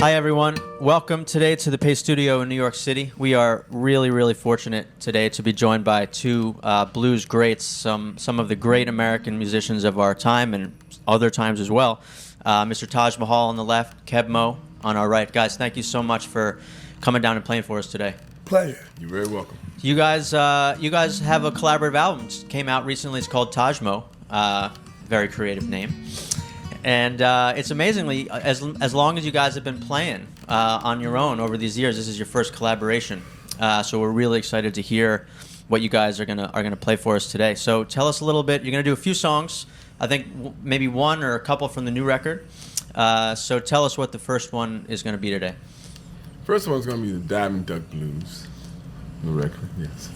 Hi, everyone. Welcome today to the Pay Studio in New York City. We are really, really fortunate today to be joined by two blues greats, some of the great American musicians of our time and other times as well. Mr. Taj Mahal on the left, Keb Mo on our right. Guys, thank you so much for coming down and playing for us today. Pleasure. You're very welcome. You guys have a collaborative album. It came out recently. It's called Taj Mo. Very creative name. And it's amazingly, as long as you guys have been playing on your own over these years, this is your first collaboration. So we're really excited to hear what you guys are gonna play for us today. So tell us a little bit. You're gonna do a few songs. I think maybe one or a couple from the new record. So tell us what the first one is gonna be today. First one's gonna be the Diamond Duck Blues, the record. Yes.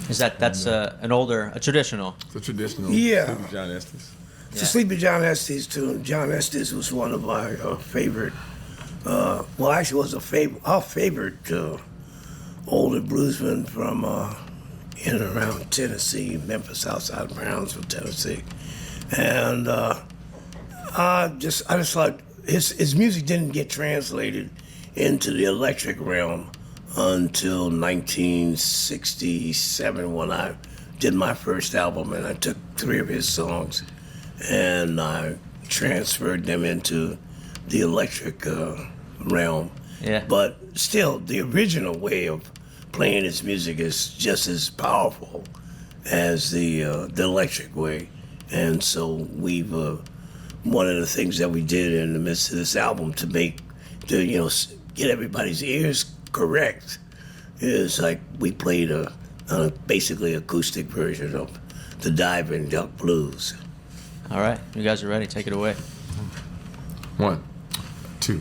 Is that's a traditional? It's a traditional. Yeah. John Estes. It's a Sleepy John Estes tune. John Estes was one of my favorite. Actually, was our favorite older bluesman from in and around Tennessee, Memphis, outside Brownsville, Tennessee, and I just thought his music didn't get translated into the electric realm until 1967 when I did my first album, and I took 3 of his songs and I transferred them into the electric realm. Yeah. But still, the original way of playing his music is just as powerful as the electric way. And so we've one of the things that we did in the midst of this album to get everybody's ears correct is like we played a basically acoustic version of the Diving Duck Blues. All right, you guys are ready. Take it away. 1, 2,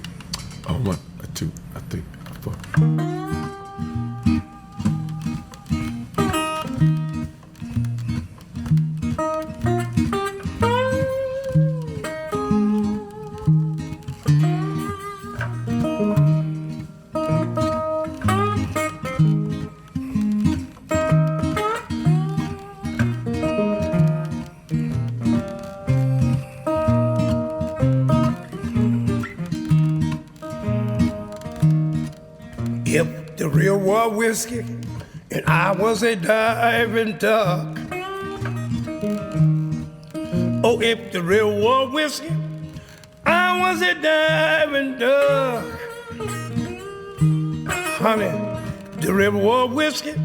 1, 2, 3, 4. If the real war whiskey and I was a diving duck. Oh, if the real war whiskey, I was a diving duck. Honey, the real war whiskey,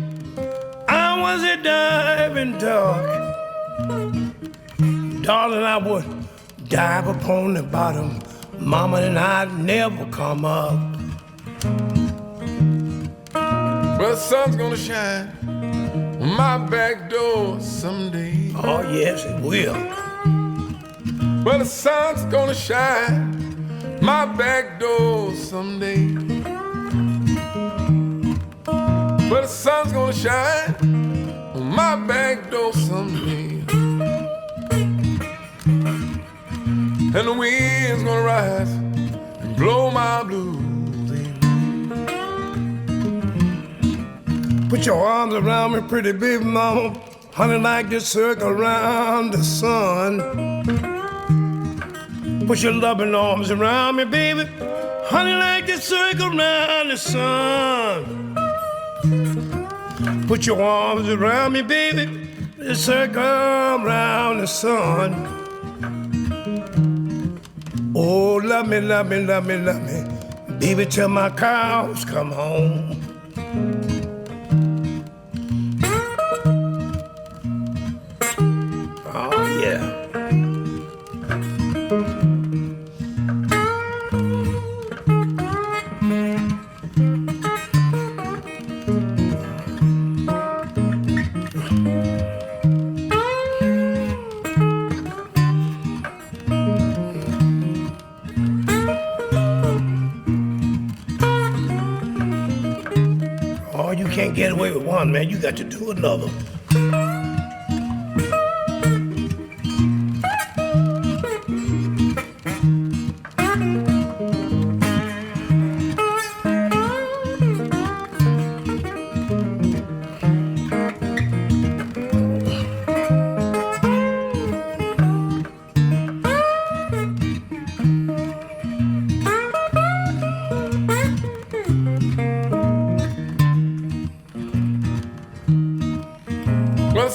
I was a diving duck. Darling, I would dive upon the bottom, mama, and I'd never come up. Well, the sun's gonna shine on my back door someday. Oh, yes, it will. Well, the sun's gonna shine my back door someday. Well, the sun's gonna shine on my back door someday. And the wind's gonna rise and blow my blues. Put your arms around me, pretty baby mama, honey, like the circle around the sun. Put your loving arms around me, baby, honey, like the circle around the sun. Put your arms around me, baby, the circle around the sun. Oh, love me, love me, love me, love me, baby, till my cows come home. Oh, yeah. Oh, you can't get away with one, man. You got to do another.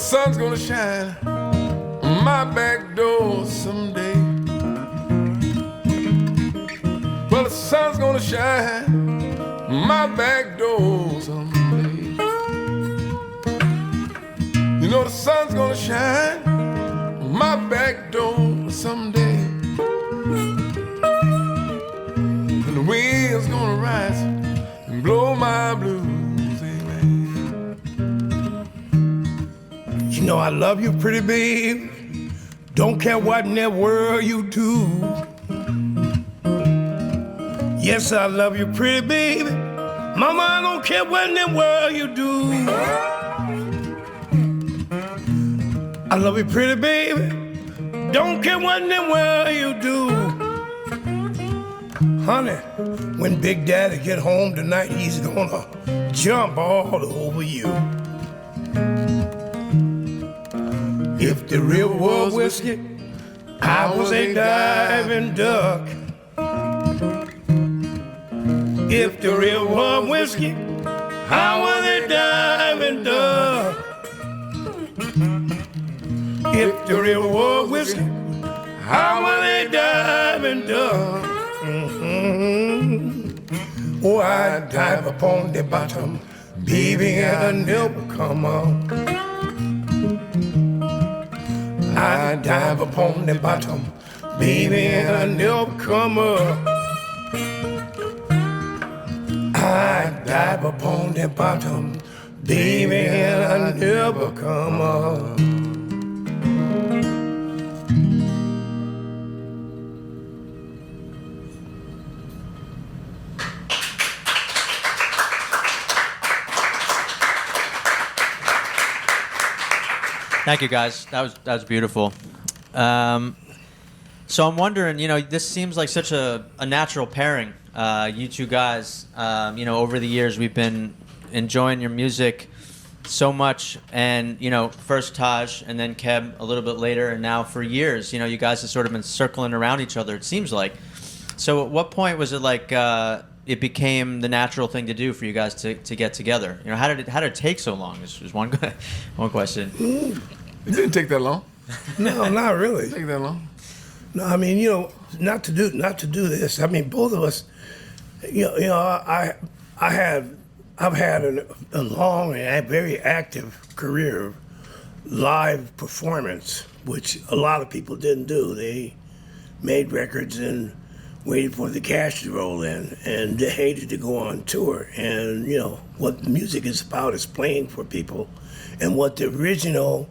sun's gonna shine on my back door someday. Well, the sun's gonna shine on my back door someday. You know the sun's gonna shine on my back door someday. And the wind's gonna rise and blow my blues, amen. You know I love you, pretty babe. Don't care what in that world you do. Yes, I love you, pretty baby. Mama, I don't care what in that world you do. I love you, pretty baby. Don't care what in that world you do. Honey, when Big Daddy get home tonight, he's gonna jump all over you. If the river was whiskey, I was a diving duck. If the river was whiskey, I was a diving duck. If the river was whiskey, I was a diving duck. Mm-hmm. Oh, I dive upon the bottom, baby, and I never come up. I dive upon the bottom, baby, and I never come up. I dive upon the bottom, baby, and I never come up. Thank you, guys. That was beautiful. So I'm wondering, this seems like such a natural pairing. You two guys, over the years we've been enjoying your music so much, and first Taj and then Keb a little bit later, and now for years, you guys have sort of been circling around each other, it seems like. So at what point was it like it became the natural thing to do for you guys to get together? How did it take so long? This was one question. It didn't take that long. No, not really. It didn't take that long. No, I mean, not to do this. I mean, both of us, I've had a long and very active career of live performance, which a lot of people didn't do. They made records and waited for the cash to roll in, and they hated to go on tour. And what music is about is playing for people, and what the original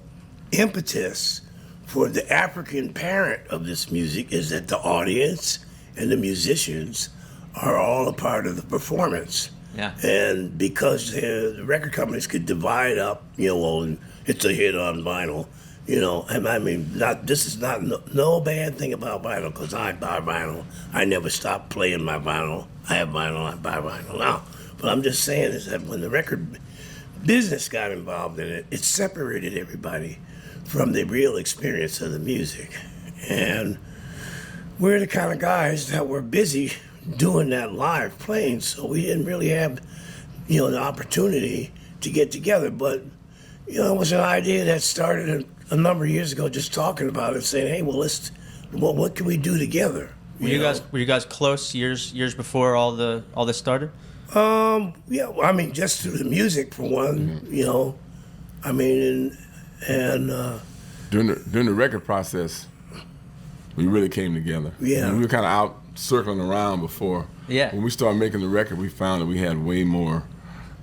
impetus for the African parent of this music is that the audience and the musicians are all a part of the performance. Yeah. And because the record companies could divide up, well, it's a hit on vinyl, and I mean, this is not no bad thing about vinyl, because I buy vinyl. I never stop playing my vinyl. I have vinyl, I buy vinyl now. But I'm just saying is that when the record business got involved in it, it separated everybody from the real experience of the music. And we're the kind of guys that were busy doing that live playing, so we didn't really have, the opportunity to get together. But, it was an idea that started a number of years ago, just talking about it, saying, hey, well, what can we do together? Were you guys close years before all this started? Yeah, I mean, just through the music for one, I mean, and during the record process, we really came together. Yeah. And we were kind of out circling around before. Yeah. When we started making the record, we found that we had way more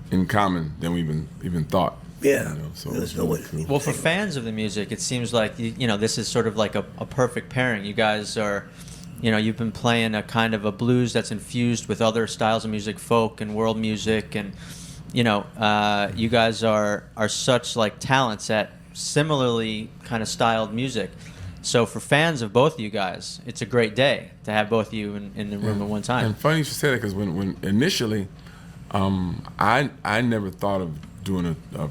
in common than we even thought. Yeah. So there's no way. Well, for fans of the music, it seems like this is sort of like a perfect pairing. You guys are, you've been playing a kind of a blues that's infused with other styles of music, folk and world music, and you guys are such like talents at similarly kind of styled music. So for fans of both of you guys, it's a great day to have both of you in the room at one time. And funny you should say that, because when initially, I never thought of doing I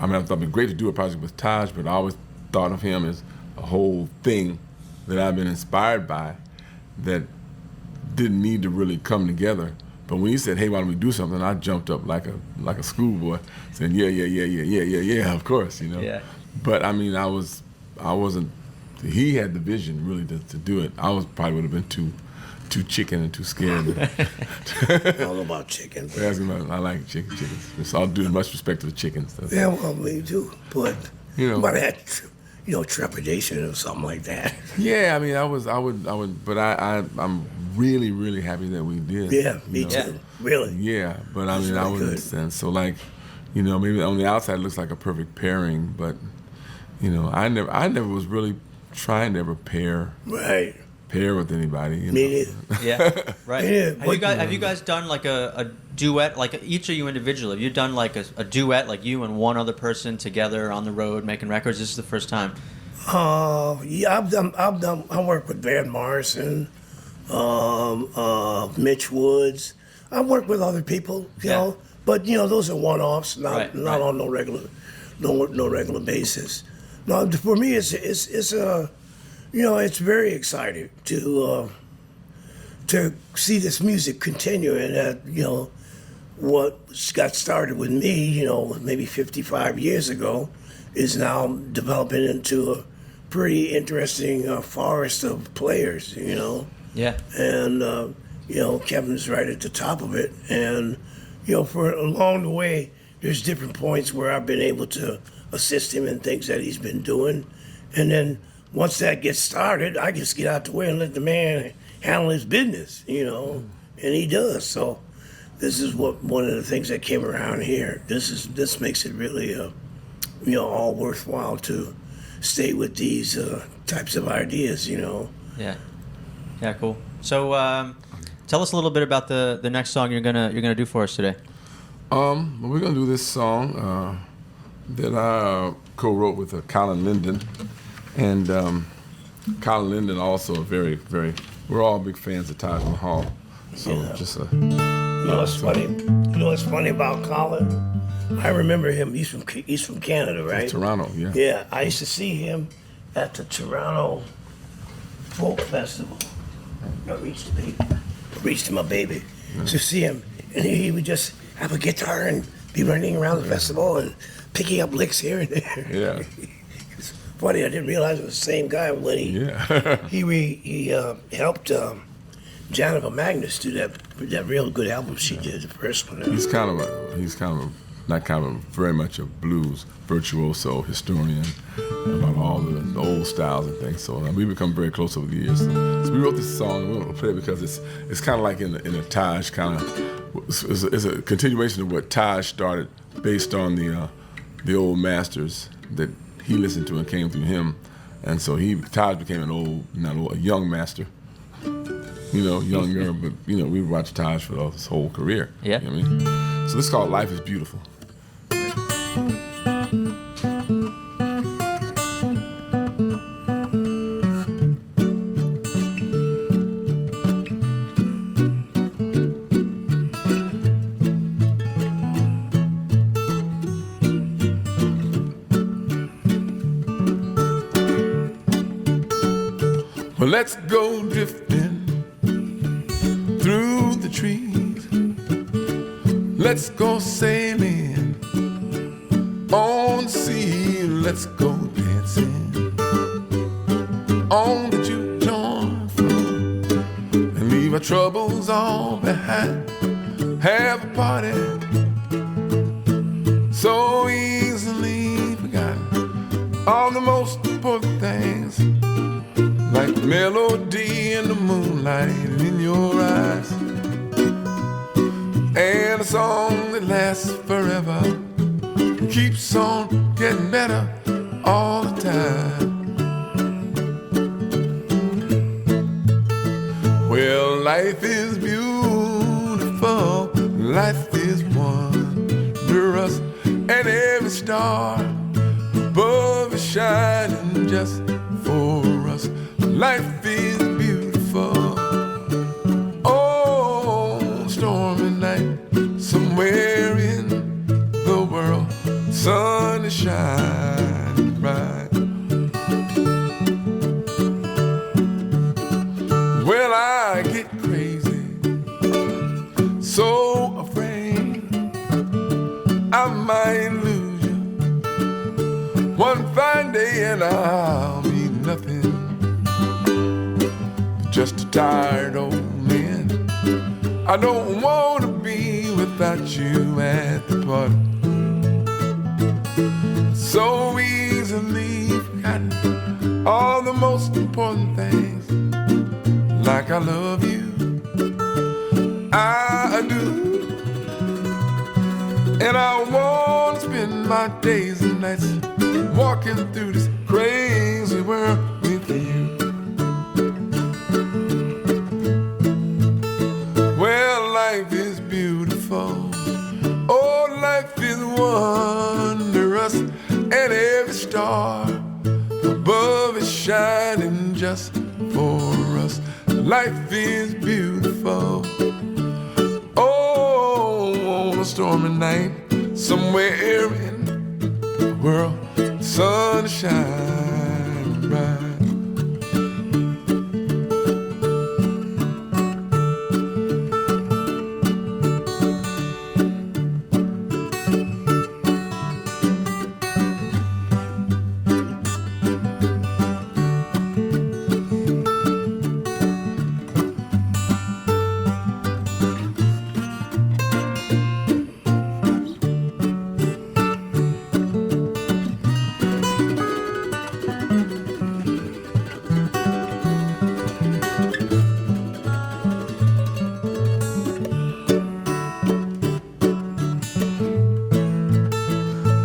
thought it'd be great to do a project with Taj, but I always thought of him as a whole thing that I've been inspired by that didn't need to really come together. But when he said, hey, why don't we do something, I jumped up like a schoolboy, saying, yeah, of course, Yeah. But I mean, I wasn't. He had the vision really to do it. I probably would have been too chicken and too scared. I don't know about chicken. I like chickens. So I'll do much respect to the chickens. Yeah, well, me too. But But I had, trepidation or something like that. Yeah, I mean, I would, but I'm really, really happy that we did. Yeah, me too. Really. Yeah, but I mean, really I was, and so like, maybe on the outside it looks like a perfect pairing, but I never was really trying to ever pair with anybody. Me neither. Yeah, right. Yeah, have you guys done like a duet, like each of you individually? Have you done like a duet, like you and one other person together on the road making records? This is the first time. Yeah, I worked with Van Morrison, Mitch Woods. I worked with other people, you know, but those are one-offs, not on no regular basis. No, for me, it's very exciting to see this music continue, and that what got started with me, maybe 55 years ago, is now developing into a pretty interesting forest of players, Yeah. And Kevin's right at the top of it, and for along the way, there's different points where I've been able to assist him in things that he's been doing, and then once that gets started, I just get out the way and let the man handle his business, and he does. So this is one of the things that came around here. This makes it really, all worthwhile to stay with these types of ideas, Yeah. Yeah, cool. So tell us a little bit about the next song you're gonna do for us today. We're gonna do this song that I co-wrote with Colin Linden. And Colin Linden also a very, very. We're all big fans of Taj Mahal, so just a. What's funny? What's funny about Colin? I remember him. He's from Canada, right? Toronto, yeah. Yeah, I used to see him at the Toronto Folk Festival. I reached to my baby to see him, and he would just have a guitar and be running around the festival and picking up licks here and there. Yeah. Funny, I didn't realize it was the same guy when he helped Janova Magnus do that real good album she did, the first one. He's very much a blues virtuoso historian about all the old styles and things. So we've become very close over the years. So we wrote this song. We want to play it because it's kind of like in a Taj kind of. It's a continuation of what Taj started based on the old masters that he listened to and came through him, and so Taj became a young master. Younger, but we watched Taj for his whole career. Yeah. You know what I mean? So this is called "Life Is Beautiful." Well, let's go drifting through the trees. Let's go sailing on the sea. Let's go dancing on the juke joint floor and leave our troubles all behind. Have a party so easily forgotten. All the most important things, like melody in the moonlight and in your eyes, and a song that lasts forever, keeps on getting better all the time. Well, life is beautiful, life is wondrous, and every star above is shining just for us. Life is beautiful. Oh, stormy night, somewhere in the world, sun is shining bright. Well, I get crazy, so afraid I might lose you one fine then I'll be nothing, just a tired old man. I don't want to be without you at the party. So easily forgotten all the most important things, like I love you, I do. And I want to spend my days and nights walking through this crazy world with you. Well, life is beautiful. Oh, life is wondrous. And every star above is shining just for us. Life is beautiful. Oh, on a stormy night, somewhere in the world, the sun is shining bright.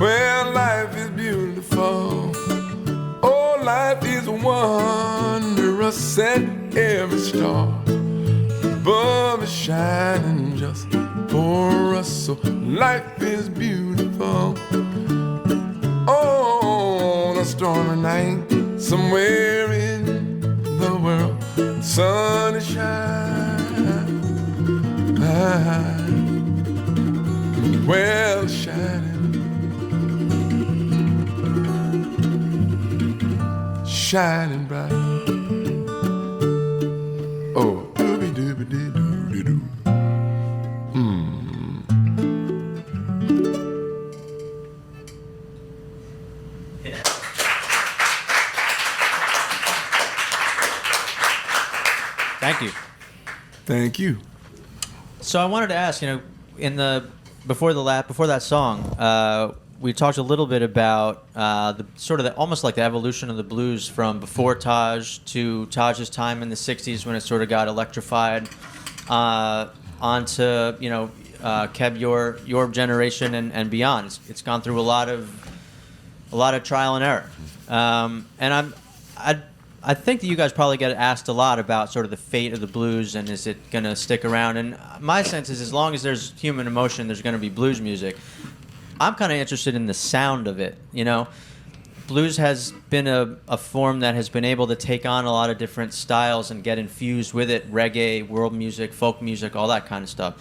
Well, life is beautiful. Oh, life is wondrous, and every star above is shining just for us. So life is beautiful. Oh, on a stormy night, somewhere in the world, the sun is shining. Well, shining. Shining bright. Oh, dooby dooby doo doo doo. Thank you. Thank you. So I wanted to ask, before that song, we talked a little bit about almost like the evolution of the blues from before Taj to Taj's time in the '60s when it sort of got electrified, onto Keb, your generation and beyond. It's gone through a lot of trial and error, and I think that you guys probably get asked a lot about sort of the fate of the blues and is it going to stick around. And my sense is as long as there's human emotion, there's going to be blues music. I'm kind of interested in the sound of it. Blues has been a form that has been able to take on a lot of different styles and get infused with it, reggae, world music, folk music, all that kind of stuff.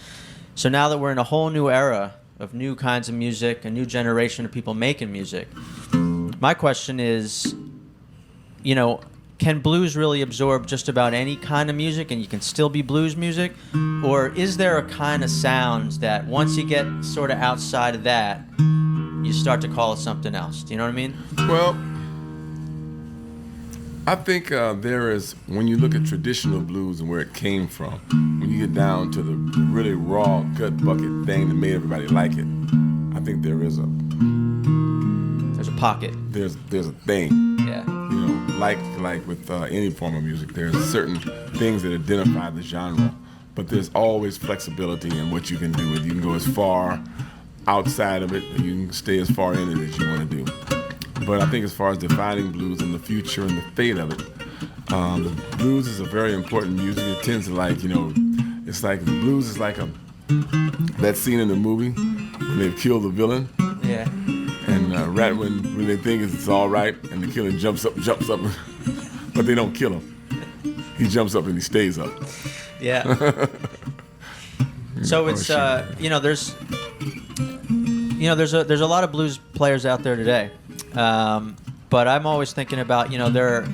So now that we're in a whole new era of new kinds of music, a new generation of people making music, my question is, can blues really absorb just about any kind of music and you can still be blues music? Or is there a kind of sound that once you get sort of outside of that, you start to call it something else? Do you know what I mean? Well, I think there is, when you look at traditional blues and where it came from, when you get down to the really raw, gut bucket thing that made everybody like it, I think there's a pocket. There's a thing. Yeah. Like with any form of music, there's certain things that identify the genre, but there's always flexibility in what you can do. You can go as far outside of it, or you can stay as far in it as you want to do. But I think as far as defining blues and the future and the fate of it, the blues is a very important music. It tends to it's like the blues is like that scene in the movie when they've killed the villain. Yeah. And when they think it's all right, and the killer jumps up, but they don't kill him. He jumps up and he stays up. Yeah. So it's there's a lot of blues players out there today, but I'm always thinking about there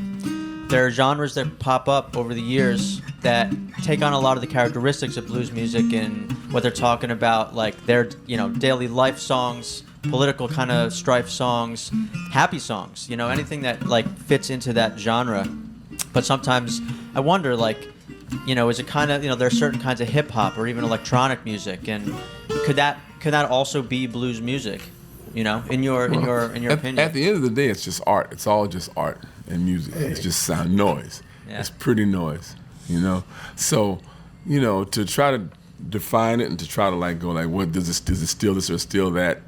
are genres that pop up over the years that take on a lot of the characteristics of blues music and what they're talking about, like their daily life songs, political kind of strife songs, happy songs, anything that like fits into that genre. But sometimes I wonder, like, is it kind of, there's certain kinds of hip hop or even electronic music, and could that also be blues music? In your opinion? At the end of the day, it's just art. It's all just art and music. It's just sound noise. Yeah. It's pretty noise, So, to try to define it and to try to like go like, what does it steal this or steal that?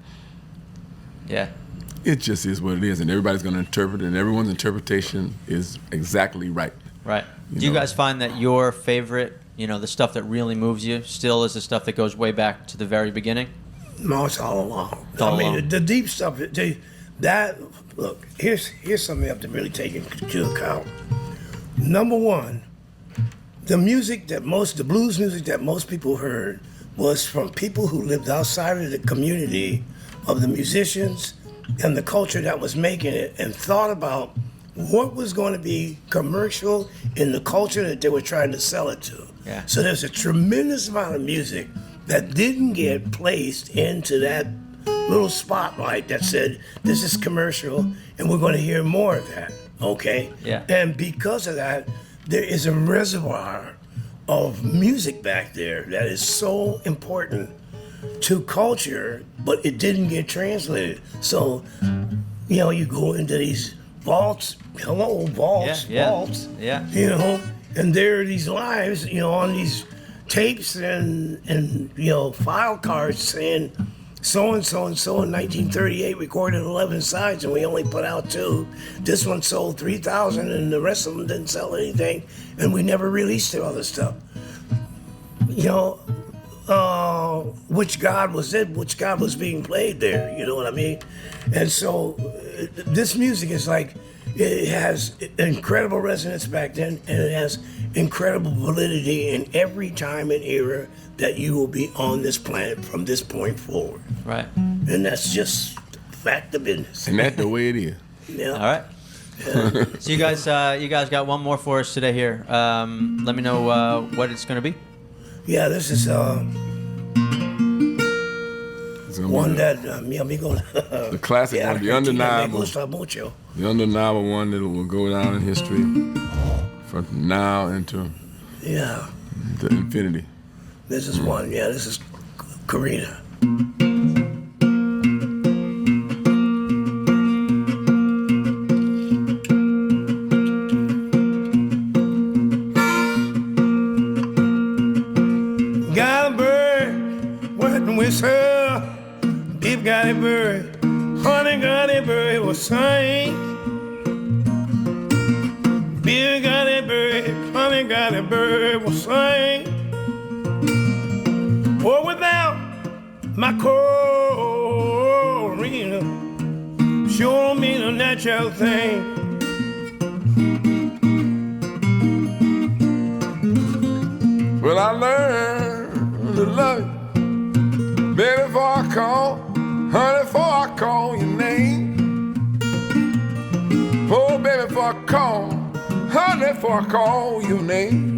Yeah. It just is what it is, and everybody's going to interpret it, and everyone's interpretation is exactly right. Right. Do you guys find that your favorite, the stuff that really moves you, still is the stuff that goes way back to the very beginning? No, it's all along. All I mean, along. the deep stuff. Look, here's something you have to really take into account. Number one, the blues music that most people heard was from people who lived outside of the community of the musicians and the culture that was making it, and thought about what was going to be commercial in the culture that they were trying to sell it to. Yeah. So there's a tremendous amount of music that didn't get placed into that little spotlight that said, this is commercial, and we're going to hear more of that, okay? Yeah. And because of that, there is a reservoir of music back there that is so important to culture, but it didn't get translated. So, you go into these vaults, vaults, Yeah. and there are these lives, on these tapes and file cards saying so and so in 1938 recorded 11 sides and we only put out 2. This one sold 3,000 and the rest of them didn't sell anything, and we never released the other stuff. Which God was it? Which God was being played there? You know what I mean? And so this music is like, it has incredible resonance back then, and it has incredible validity in every time and era that you will be on this planet from this point forward. Right. And that's just fact of business. And that's the way it is. Yeah. All right. Yeah. So you guys got one more for us today here. Let me know what it's going to be. Yeah, this is one that the classic one, the undeniable. The undeniable one that will go down in history from now into the infinity. This is one. Yeah, this is Karina. Got a bird working with her. Beef got a bird. Honey got a bird. It was sing. Beef got a bird. Honey got a bird. It was sing. Or without my Corina, sure don't mean a natural thing. Well, I learned to love you, baby, before I call, honey, before I call your name. Oh, baby, before I call, honey, before I call your name.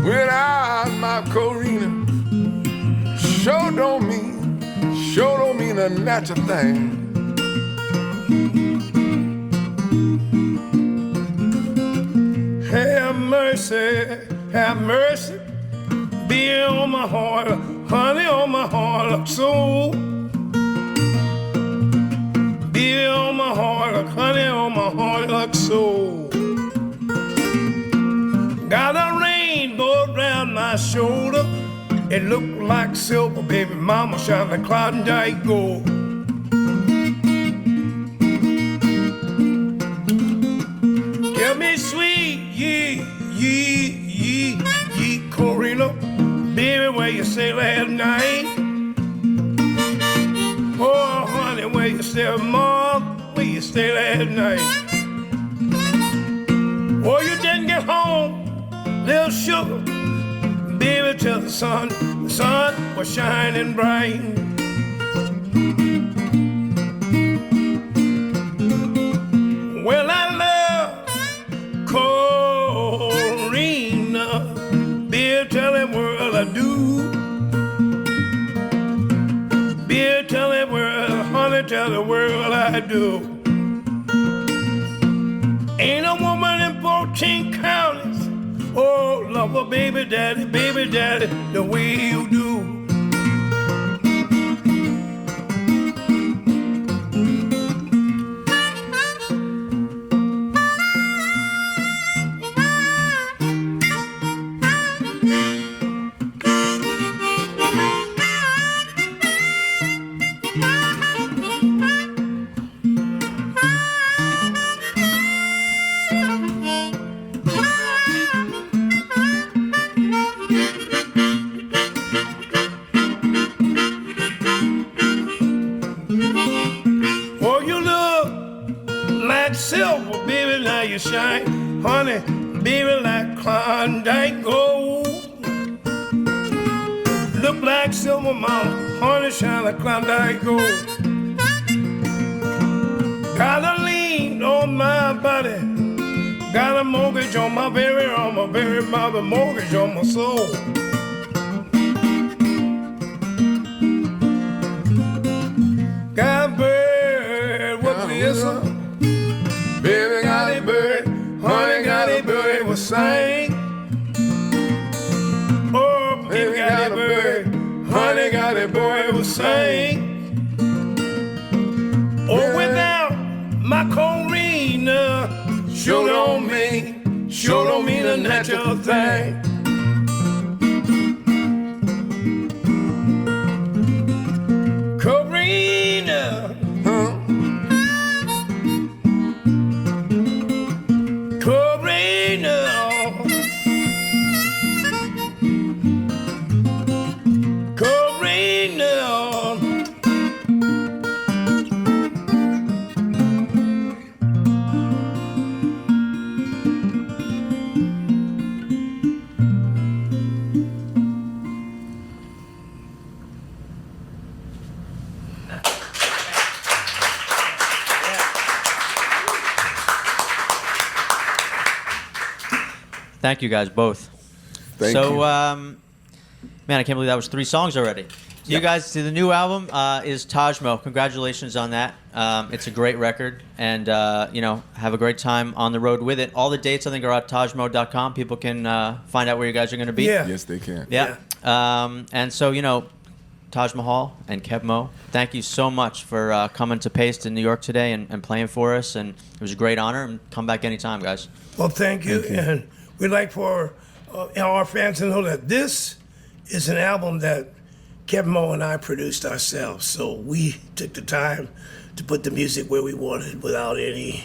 Without my Corina, sure don't mean a natural thing. Have mercy, be on my heart, honey, on my heart, so. Be on my heart, honey, on my heart, like so. Got a rainbow around my shoulder. It looked like silver, baby mama, shine like Klondike gold. Tell me sweet, ye, Corina, baby, where you stay last night? Oh, honey, where you stay, mom, where you stay last night? Oh, you didn't get home, little sugar, baby, till the sun was shining bright. Well, I love Corina, baby, tell the world I do. Beer, tell the world, honey, tell the world I do. Ain't a woman in 14 counties. Oh, love a baby daddy, the way you do. Silver, baby, now you shine, honey, baby, like Klondike gold. Look like silver mount, honey, shine like Klondike gold. Got a lien on my body, got a mortgage on my very mother, mortgage on my soul. Got a bird, what is it? Baby got a bird, honey got a bird, it will sing. Oh, baby got a bird, honey got a bird, it will sing. Oh, without my Corina, sure don't mean a natural thing. Corina, Thank you guys both. Thank you. Man, I can't believe that was 3 songs already. You guys, the new album is Tajmo. Congratulations on that. It's a great record, and have a gregreat time on the road with it. All the dates I think are at tajmo.com. People can find out where you guys are going to be. Yeah. Yes, they can. Yeah. And so Taj Mahal and Kebmo, thank you so much for coming to Paste in New York today and playing for us. And it was a great honor. And come back anytime, guys. Well, thank you. And we'd like for our fans to know that this is an album that Kebmo and I produced ourselves. So we took the time to put the music where we wanted without any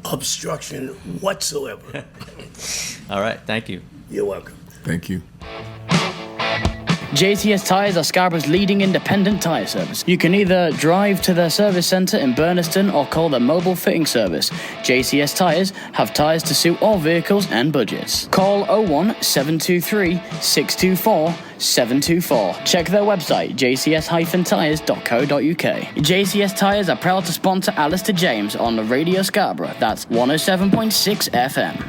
obstruction whatsoever. All right. Thank you. You're welcome. Thank you. JCS Tyres are Scarborough's leading independent tyre service. You can either drive to their service centre in Burnaston or call their mobile fitting service. JCS Tyres have tyres to suit all vehicles and budgets. Call 01 723 624 724. Check their website, jcs-tyres.co.uk. JCS Tyres are proud to sponsor Alistair James on the Radio Scarborough. That's 107.6 FM.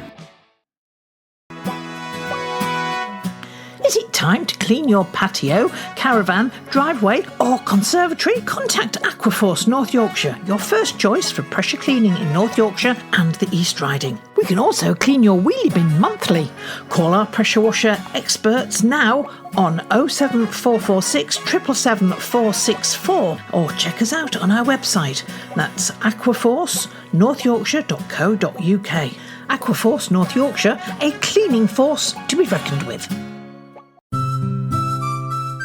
Is it time to clean your patio, caravan, driveway or conservatory? Contact Aquaforce North Yorkshire, your first choice for pressure cleaning in North Yorkshire and the East Riding. We can also clean your wheelie bin monthly. Call our pressure washer experts now on 07446 777 464 or check us out on our website. That's aquaforcenorthyorkshire.co.uk. Aquaforce North Yorkshire, a cleaning force to be reckoned with.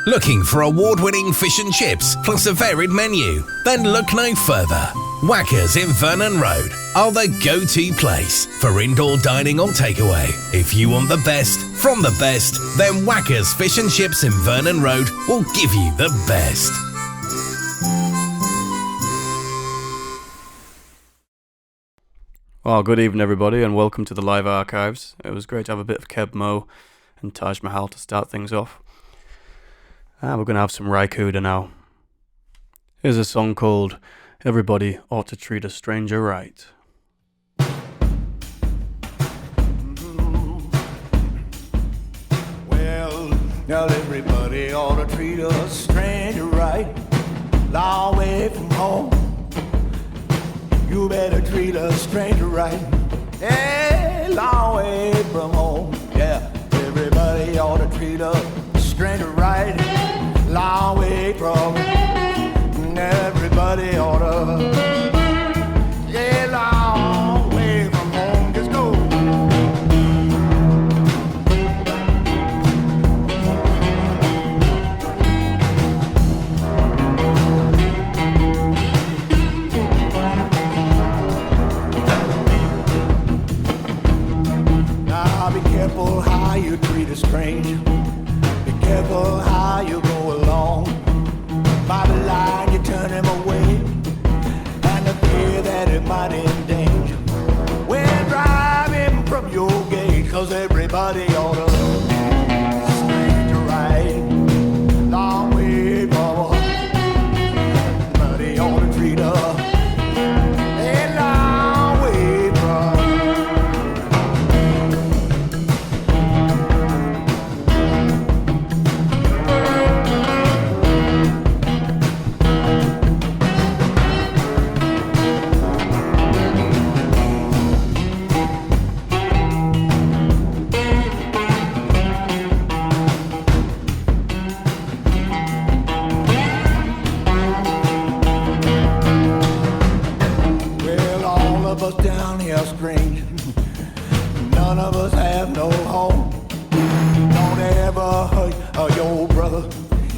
Looking for award-winning fish and chips plus a varied menu? Then look no further. Whackers in Vernon Road are the go-to place for indoor dining or takeaway. If you want the best from the best, then Whackers Fish and Chips in Vernon Road will give you the best. Well, good evening everybody and welcome to the Live Archives. It was great to have a bit of Kebmo and Taj Mahal to start things off. We're going to have some Raikuda now. Here's a song called Everybody Ought to Treat a Stranger Right. Well, Now everybody ought to treat a stranger right. Long way from home, you better treat a stranger right. Hey, long way from home, yeah. Everybody ought to treat a stranger right. Long way from, everybody ought to, yeah, long way from home. Just go. Now be careful how you treat a stranger. Be careful how you go along. By the line you turn him away, and the fear that it might endanger. Well, drive him from your gate, 'cause everybody ought to stranger right. Long way from home. Everybody ought to treat her a long way from. Well, all of us down here are strangers. None of us have no home. Don't ever hurt your brother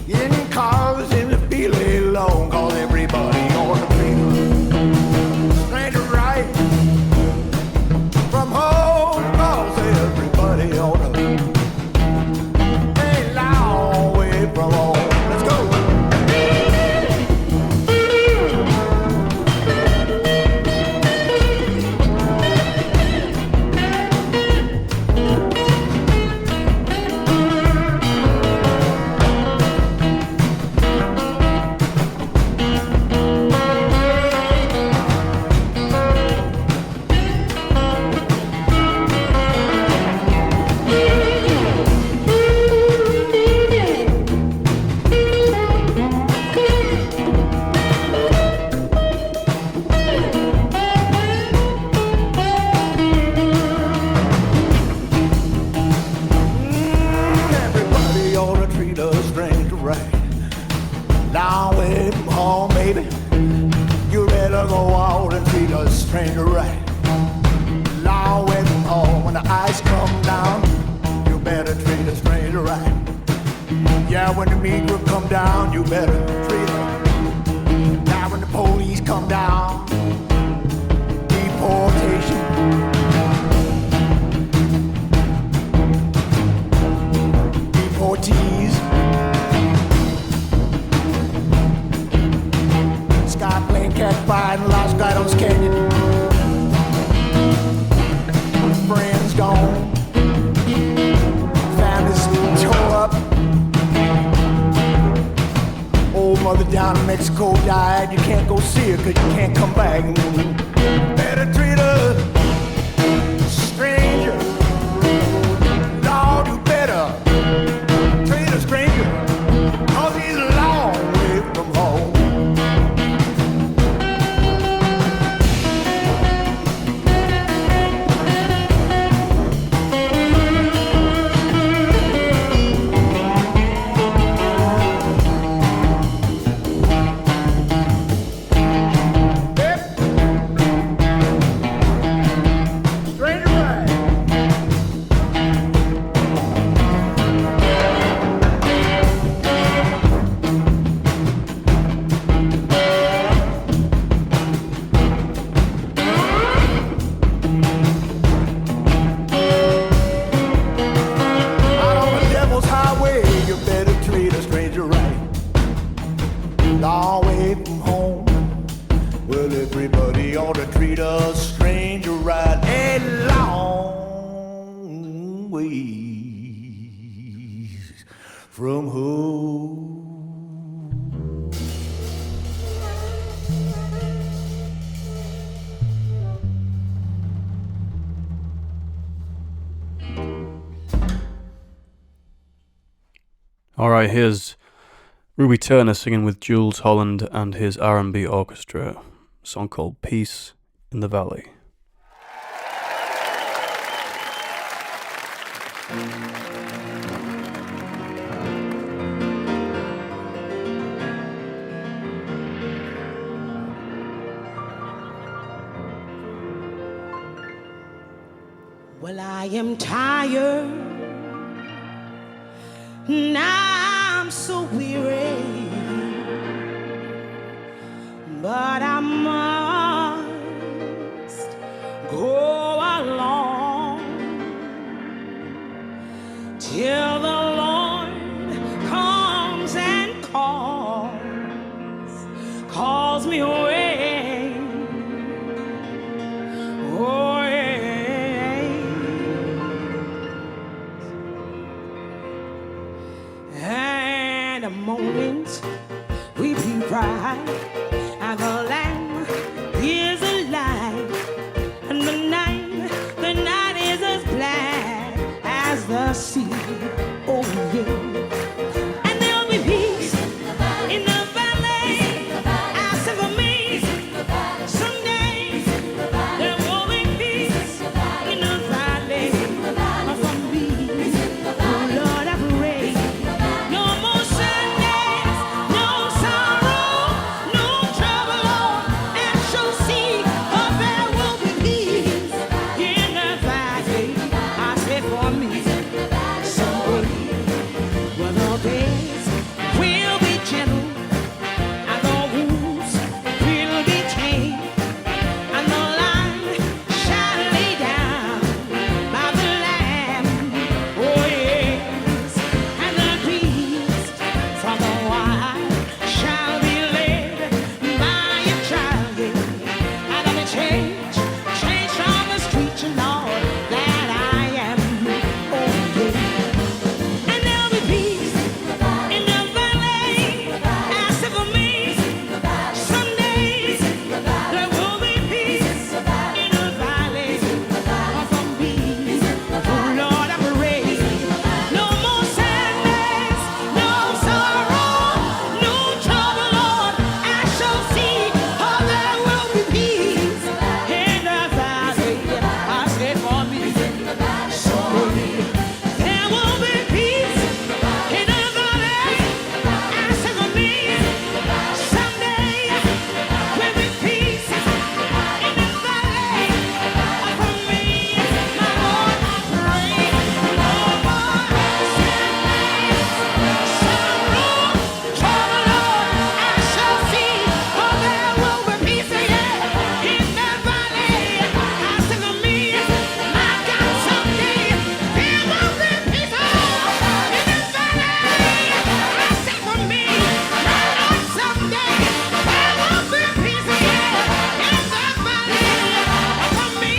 in cause him to feel alone. 'Cause everybody ought to treat a stranger right from home. 'Cause everybody ought to a long way from home. Let's go. Everybody ought to treat a stranger right. Long way from home, baby. You better go out and treat a stranger right. Long way from home, when the ice come down, you better treat a stranger right. Yeah, when the Negro come down, you better treat her. Now when the police come down, deportation. Deportees. Sky plane catch fire in Los Gatos Canyon. Friends gone. Families tore up. Old mother down in Mexico died. You can't go see her 'cause you can't come back. Better treat a stranger. Lord, you better treat a stranger. 'Cause he's a long way from home. Stranger right. Out on the devil's highway, you better treat a stranger right. Long way from home. Well, everybody ought to treat a stranger right. A long ways from home. All right, here's Ruby Turner singing with Jules Holland and his R&B orchestra, a song called Peace in the Valley. Well, I am tired, now I'm so weary, but I must go along till the Lord comes and calls me away. Oh, and the moments we be right, and the Lamb is alive, and the night is as black as the sea. Oh yeah, and there'll be peace in the valley. I said for me, someday there will be peace in the valley for me. Oh Lord, I pray. No more Sundays, no sorrow, no trouble, Lord, and shall see, oh, there will be peace in the valley. I say for me, someday, well, the days will be gentle, and the wounds will be tame, and the Lion shall lay down by the Lamb. Oh yes, and the beast from the wild shall be led by a child, yeah. And I'm a change from the street, you know that I am. Oh yeah, and there'll be peace in the valley. As for me, someday there will be peace in the valley for me. Oh Lord, I pray. No more sadness, no sorrow, no trouble, Lord, I shall see, oh, there will be peace in the valley. I say for me, someday there will be peace in the valley. I say for me, someday will be peace in the valley for me. My Lord, I pray. No more sadness, sorrow, trouble, Lord, I shall see, oh, there will be peace, yeah, in the valley. I say for me, my God, someday there will be peace, oh, in the valley. I say for me, my Lord, someday there will be peace, yeah, in the valley for me.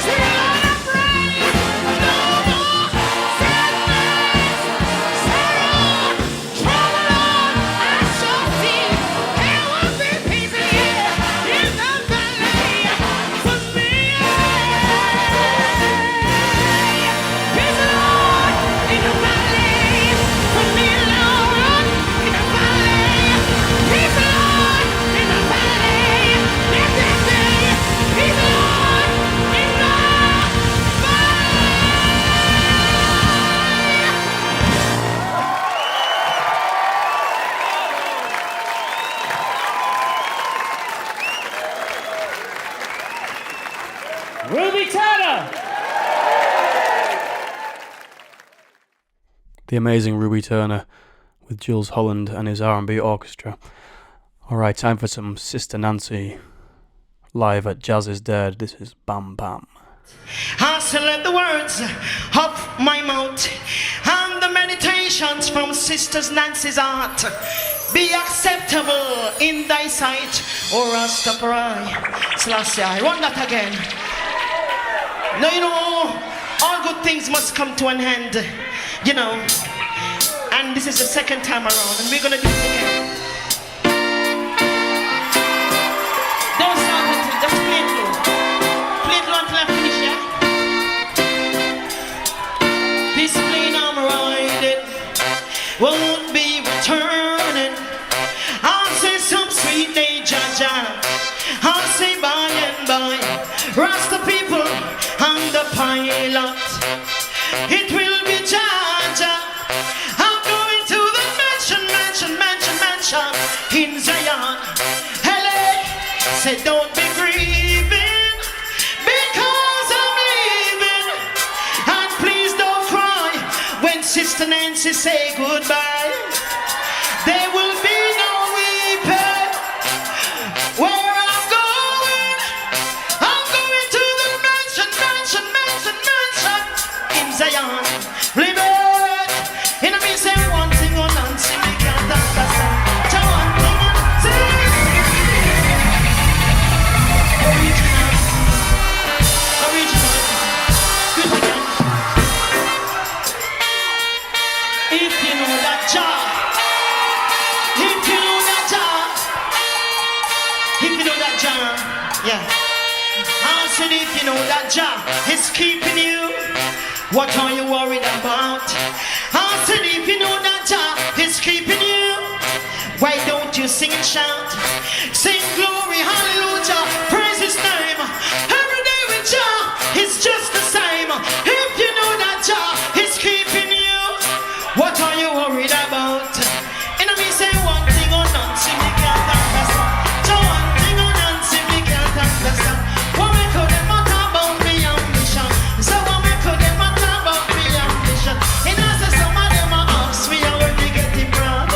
Sweet Lord, I pray. No more sadness, sorrow, trouble, Lord, I shall see. There will be peace, yeah, in the valley for me. Peace, Lord, in the valley for me, Lord, in the valley. Peace, Lord, in the valley. This day, peace, Lord, in the Ruby Turner! The amazing Ruby Turner with Jules Holland and his R&B orchestra. All right, time for some Sister Nancy live at Jazz is Dead. This is Bam Bam. I shall let the words of my mouth and the meditations from Sisters Nancy's heart be acceptable in thy sight, O Rastafari. Selassie, I run that again. Now you know, all good things must come to an end, you know. And this is the second time around, and we're gonna do it again. Don't stop it, just play it low. Play it low until I finish, yeah? This plane I'm riding, won't be returning. I'll say some sweet day, Jaja. I'll say by and by, Rasta people and the pilot. It will be Jaja. I'm going to the mansion in Zion. Hele, say don't be grieving because I'm leaving. And please don't cry when Sister Nancy say goodbye. There will be no weeping where I'm going. I'm going to the mansion in Zion. Live it. In a me say one thing on Nancy, me can't understand. So one thing on Nancy. Original. Good again. If you know that jar. If you know that jar, yeah. I said if you know that jar is keeping you, what are you worried about? I said if you know that jar is keeping you, why don't you sing and shout? Sing glory, hallelujah, praise his name. Every day with Jah, it's just the same. If you know that Jah is keeping you, what are you worried about? And I mean say one thing or Nancy, me can't understand. So one thing or Nancy, me can't understand. What me could them talk about me ambition? So what me could them talk about me ambition? And I say some of them ask me how when me get it from.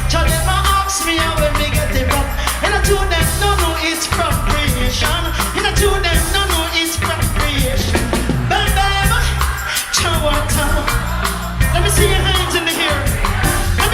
Tell them ask me how when me get it from. And I told them no it's from creation. And I told them no it's from creation. Bam bam, chow. Let me see your hands in the air. Let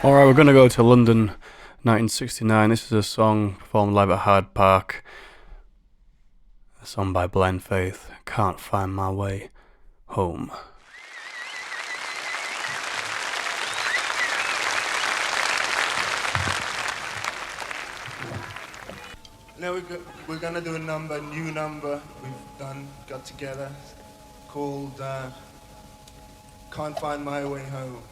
Alright, we're going to go to London 1969. This is a song performed live at Hyde Park. A song by Blind Faith. Can't Find My Way Home. Now we're gonna do a new number got together, called Can't Find My Way Home.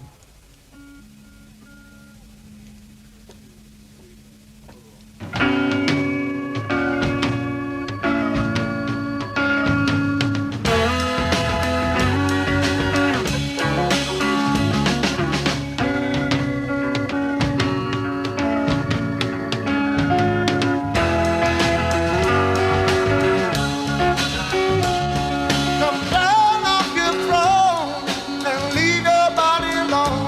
Come down off your throne and leave your body alone.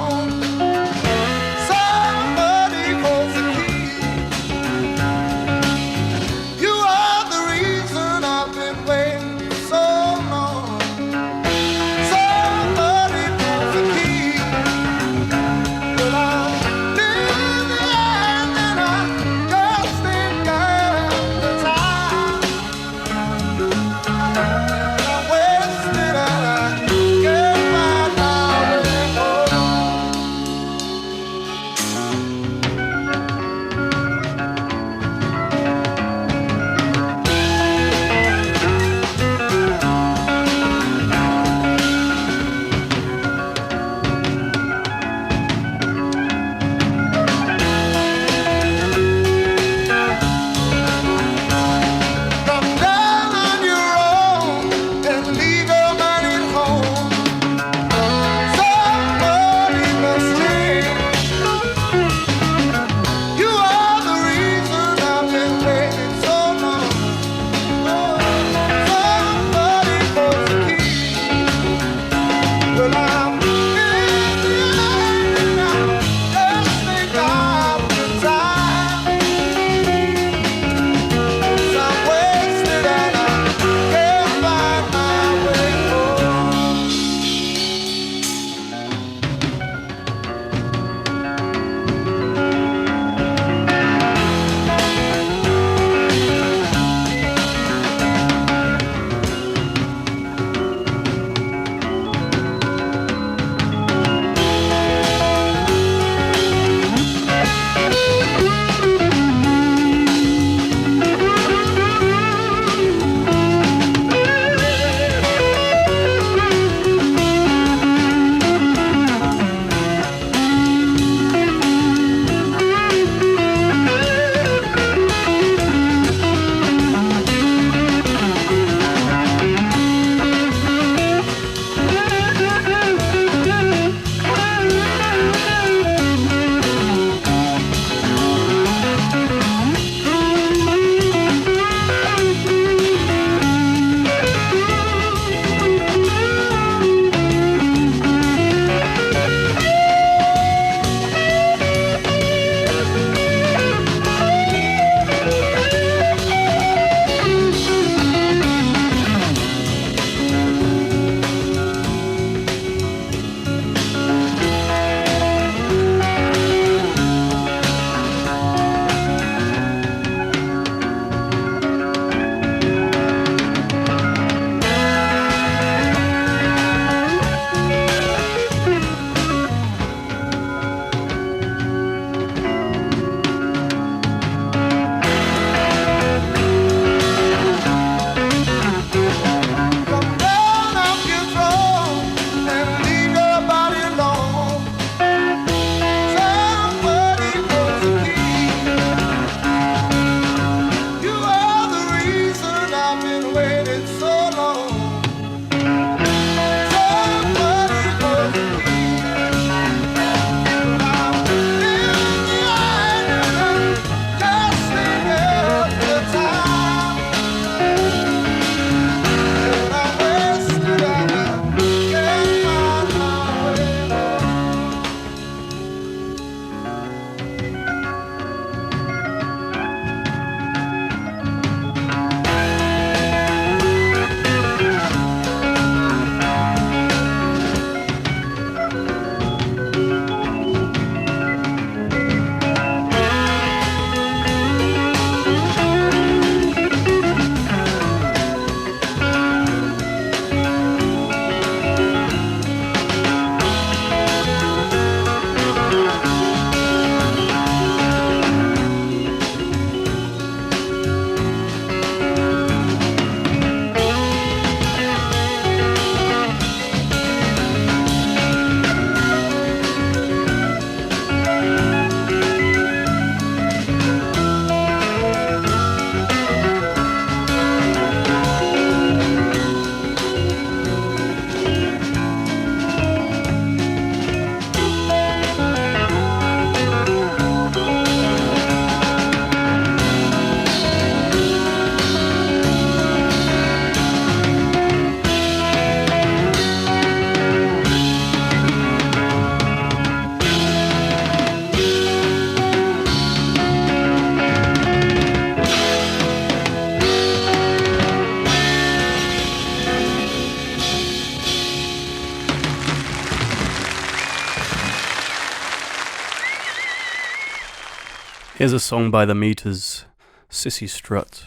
Here's a song by The Meters, Sissy Strut.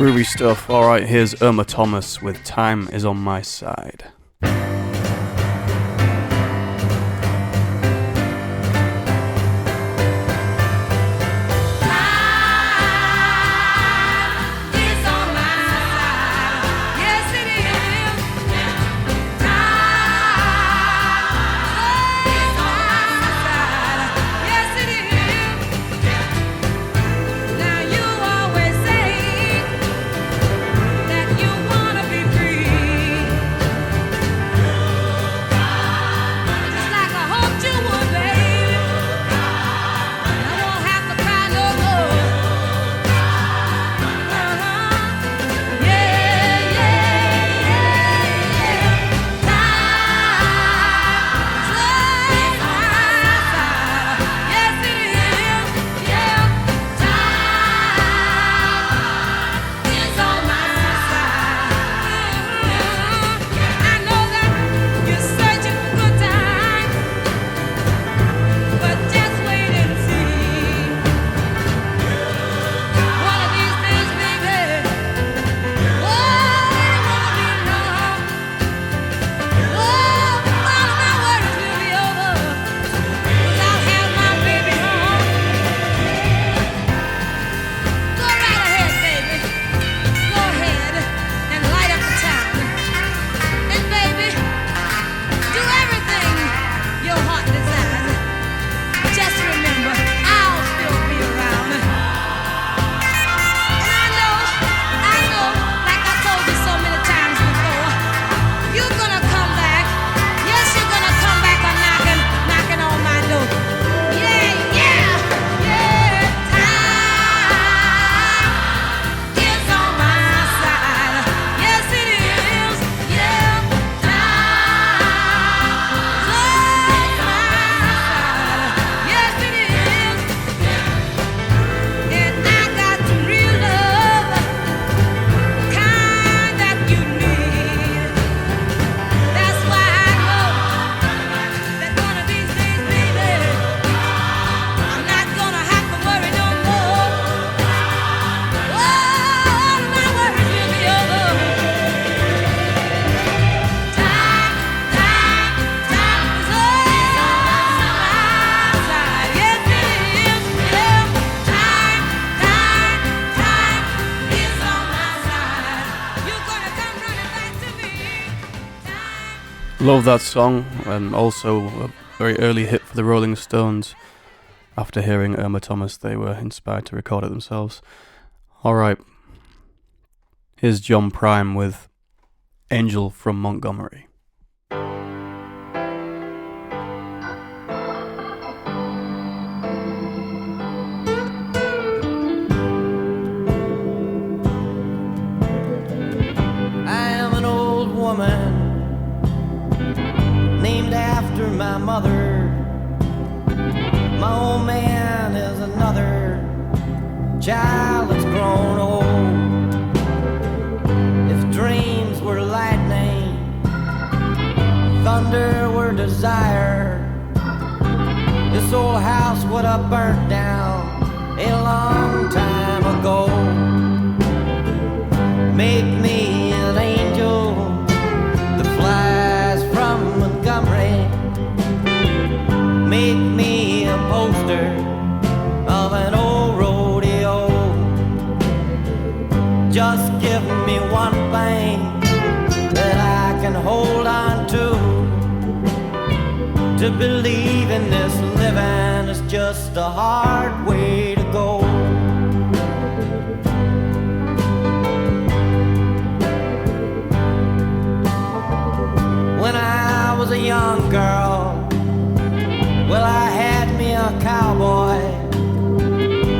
Groovy stuff. Alright, here's Irma Thomas with Time Is On My Side. Love that song, and also a very early hit for the Rolling Stones. After hearing Irma Thomas, they were inspired to record it themselves. Alright, here's John Prime with Angel from Montgomery. Named after my mother. My old man is another child that's grown old. If dreams were lightning, thunder were desire, this old house would have burnt down a long time ago. Make me an angel that flies from Montgomery. Make me a poster of an old rodeo. Just give me one thing that I can hold on to believe in this living is just a hard way to go. When I was a young girl, well, I had me a cowboy.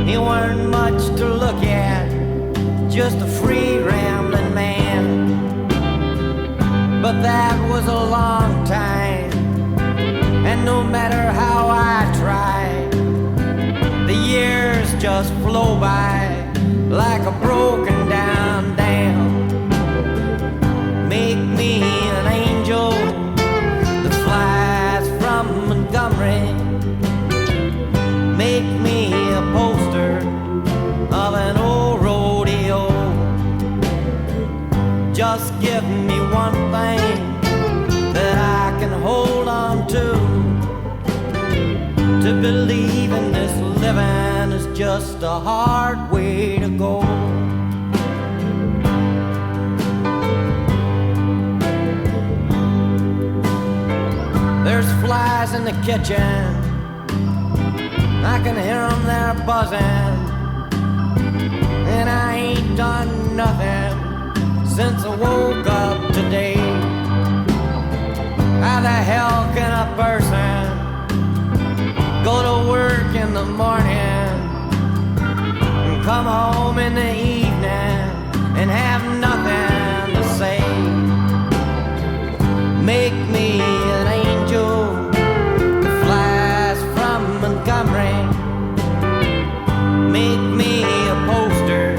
He weren't much to look at, just a free rambling man. But that was a long time, and no matter how I tried, the years just flow by like a broken down dam. Make me an angel that flies from Montgomery. Make me a poster of an old rodeo. Just give me one thing that I can hold on to believe in this living is just a hard way to go. There's flies in the kitchen, I can hear them there buzzing, and I ain't done nothing since I woke up today. How the hell can a person go to work in the morning and come home in the evening and have nothing to say? Make me an angel that flies from Montgomery. Make me a poster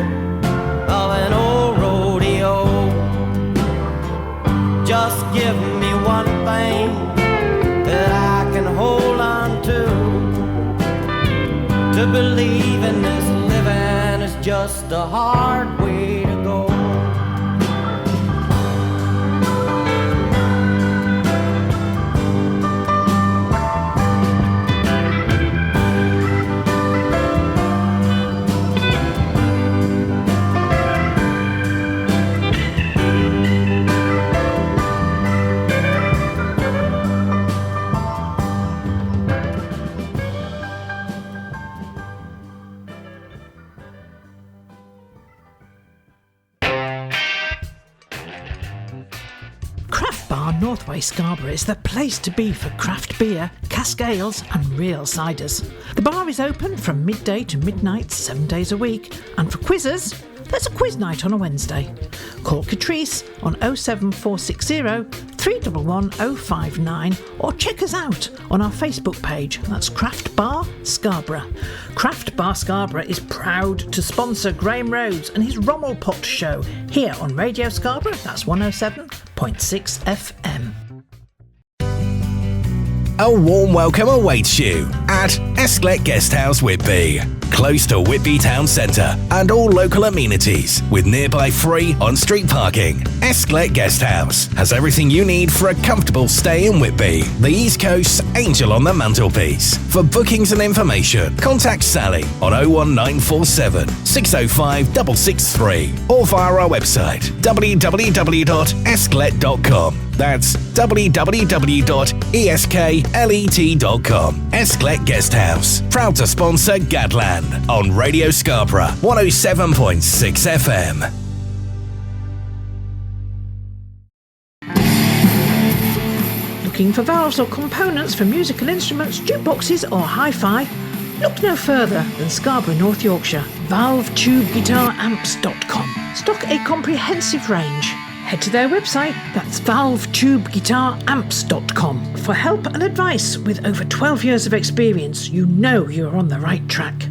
of an old rodeo. Just give me one thing that I can hold on to believe in this living is just a hard way to go. Northway Scarborough is the place to be for craft beer, cask ales and real ciders. The bar is open from midday to midnight 7 days a week, and for quizzers, there's a quiz night on a Wednesday. Call Catrice on 07460 311 059 or check us out on our Facebook page. That's Craft Bar Scarborough. Craft Bar Scarborough is proud to sponsor Graham Rhodes and his Rommel Pot show here on Radio Scarborough. That's 107.6 FM. A warm welcome awaits you at Esclet Guesthouse Whitby, close to Whitby Town Centre and all local amenities with nearby free on-street parking. Esclet Guesthouse has everything you need for a comfortable stay in Whitby, the East Coast's angel on the mantelpiece. For bookings and information, contact Sally on 01947 605 663 or via our website www.esclet.com. That's www.esklet.com. Esklet Guest House, proud to sponsor Gadland on Radio Scarborough 107.6 FM. Looking for valves or components for musical instruments, jukeboxes or hi-fi? Look no further than Scarborough, North Yorkshire. ValveTubeGuitarAmps.com. Stock a comprehensive range. Head to their website, that's ValveTubeGuitarAmps.com. For help and advice. With over 12 years of experience, you know you're on the right track.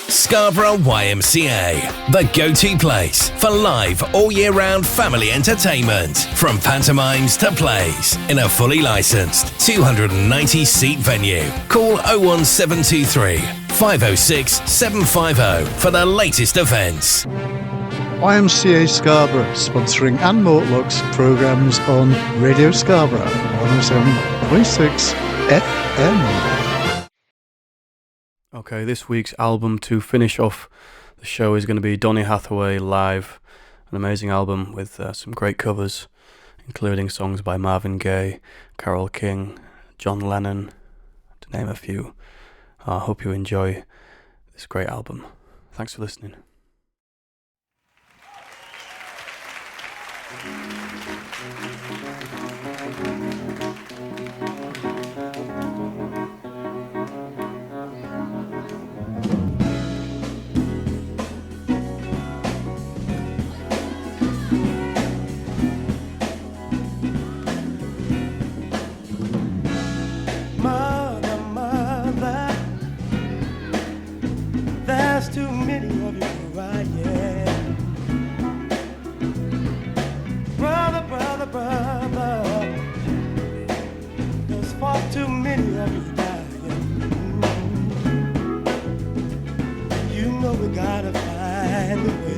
Scarborough YMCA, the go-to place for live all-year-round family entertainment, from pantomimes to plays, in a fully licensed 290-seat venue. Call 01723 506 750 for the latest events. YMCA Scarborough, sponsoring Anne Mortlock's programmes on Radio Scarborough 107.6 FM. Okay, this week's album to finish off the show is going to be Donny Hathaway Live, an amazing album with some great covers, including songs by Marvin Gaye, Carole King, John Lennon, to name a few. I hope you enjoy this great album. Thanks for listening. There's too many of you crying. Brother, brother, brother, there's far too many of you dying. You know we gotta find a way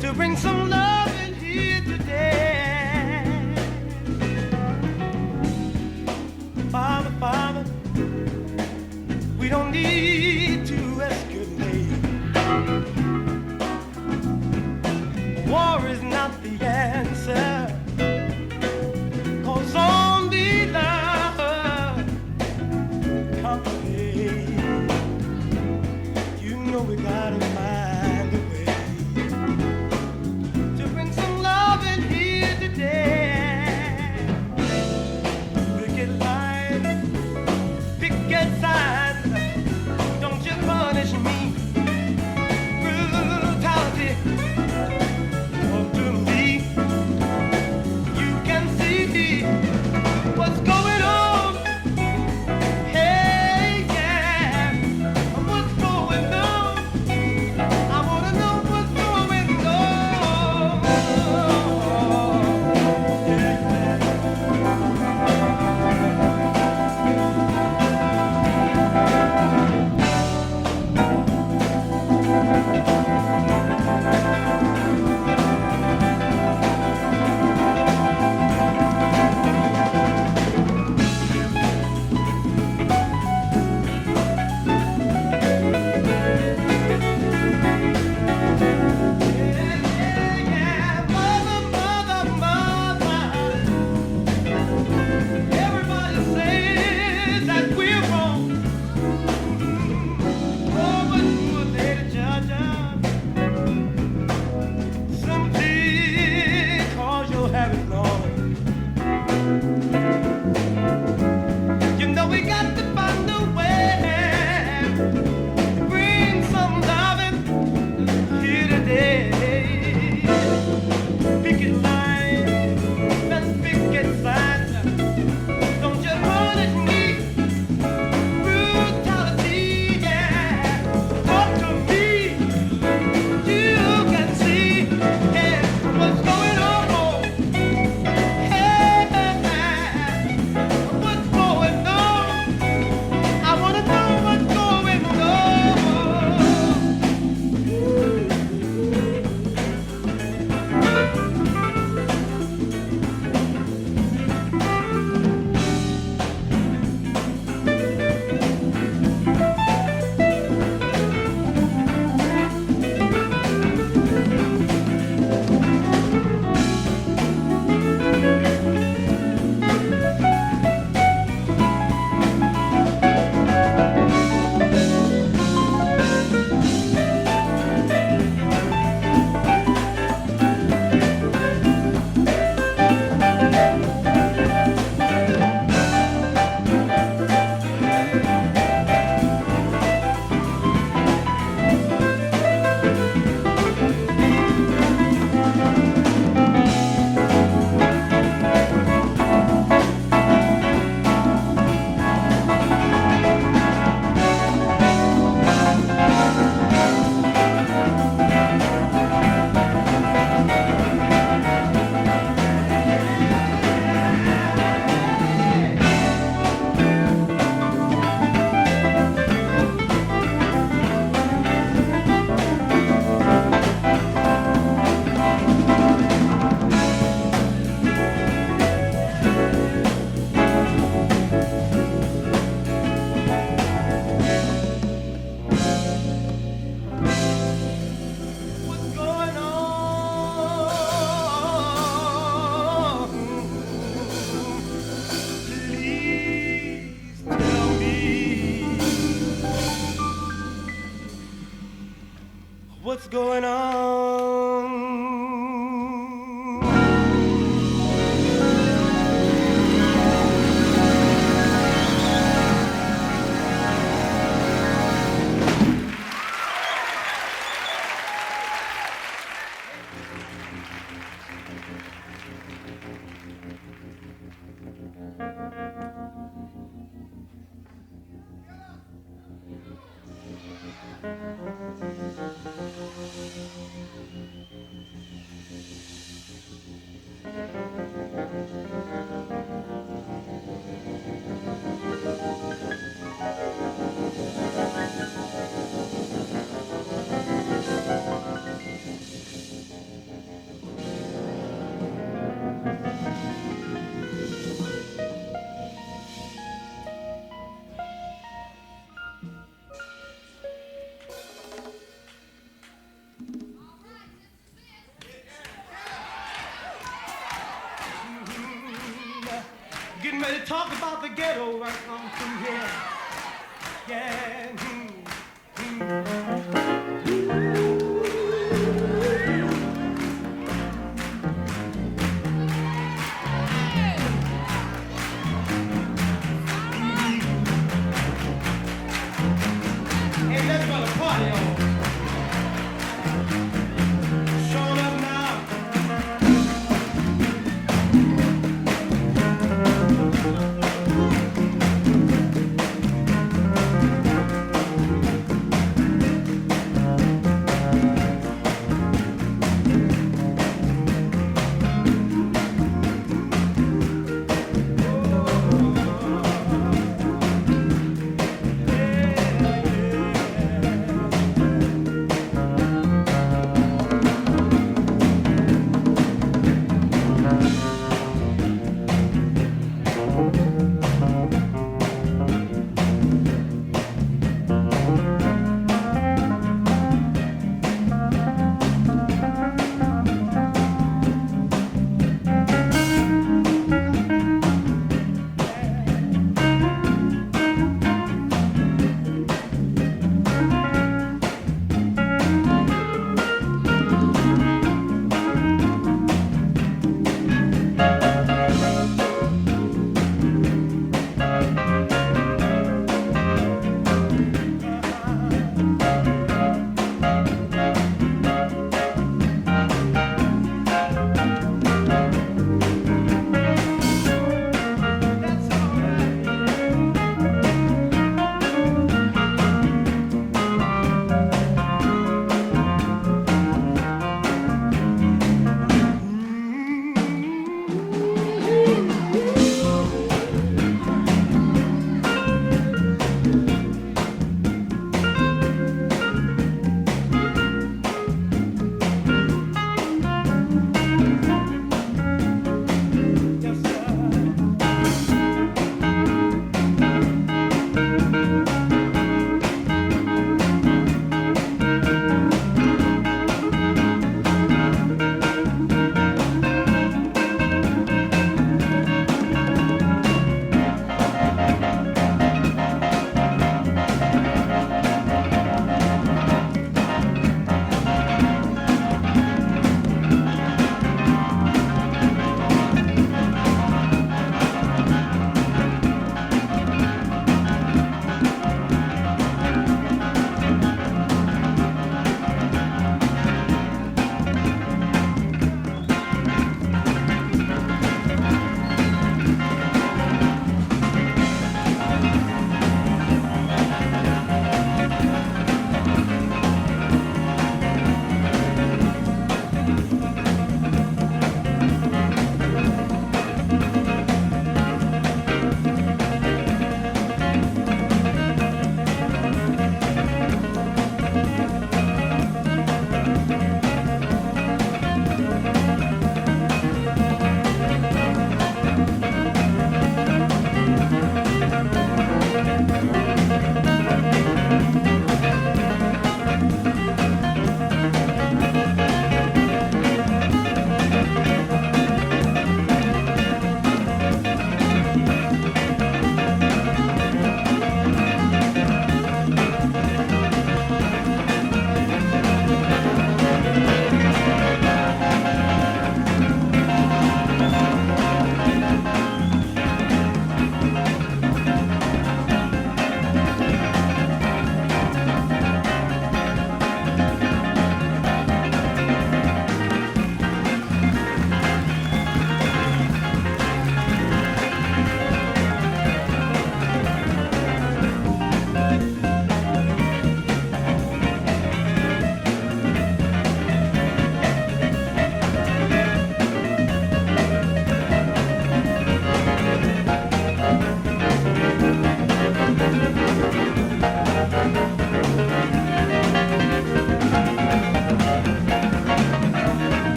to bring some love in here today. Father, Father, we don't need to escalate. War is not the answer, 'cause only love what's going on. Getting ready to talk about the ghetto right on through here. Yeah. Hey, let's run a party on. Showing up now.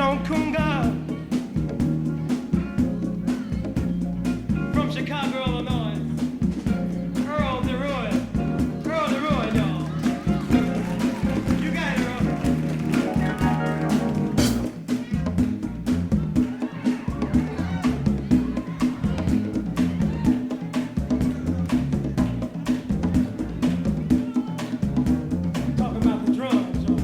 John Kunga from Chicago, Illinois. Earl DeRoy, y'all. You got it, Earl. Talking about the drums, y'all.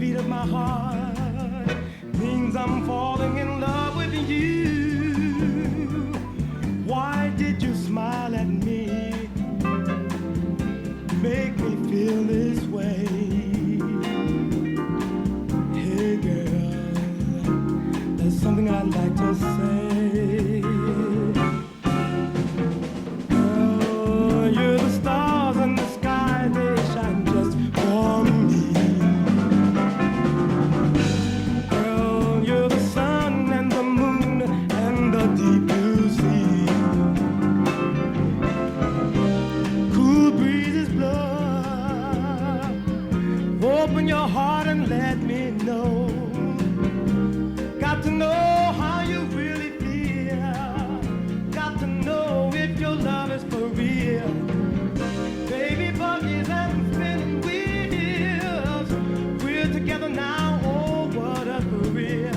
beat of my heart means I'm falling in love with you. Why did you smile at me? Make me feel this way. Hey girl, there's something I'd like to say. Girl, you're the stars in the sky, they shine just for me. Girl, you're the sun and the moon and the deep blue sea. Cool breezes blow. Open your heart and let me know. Got to know how you really feel. Got to know if your love is for real. Baby buggies and spinning wheels. We're together now, oh what a career.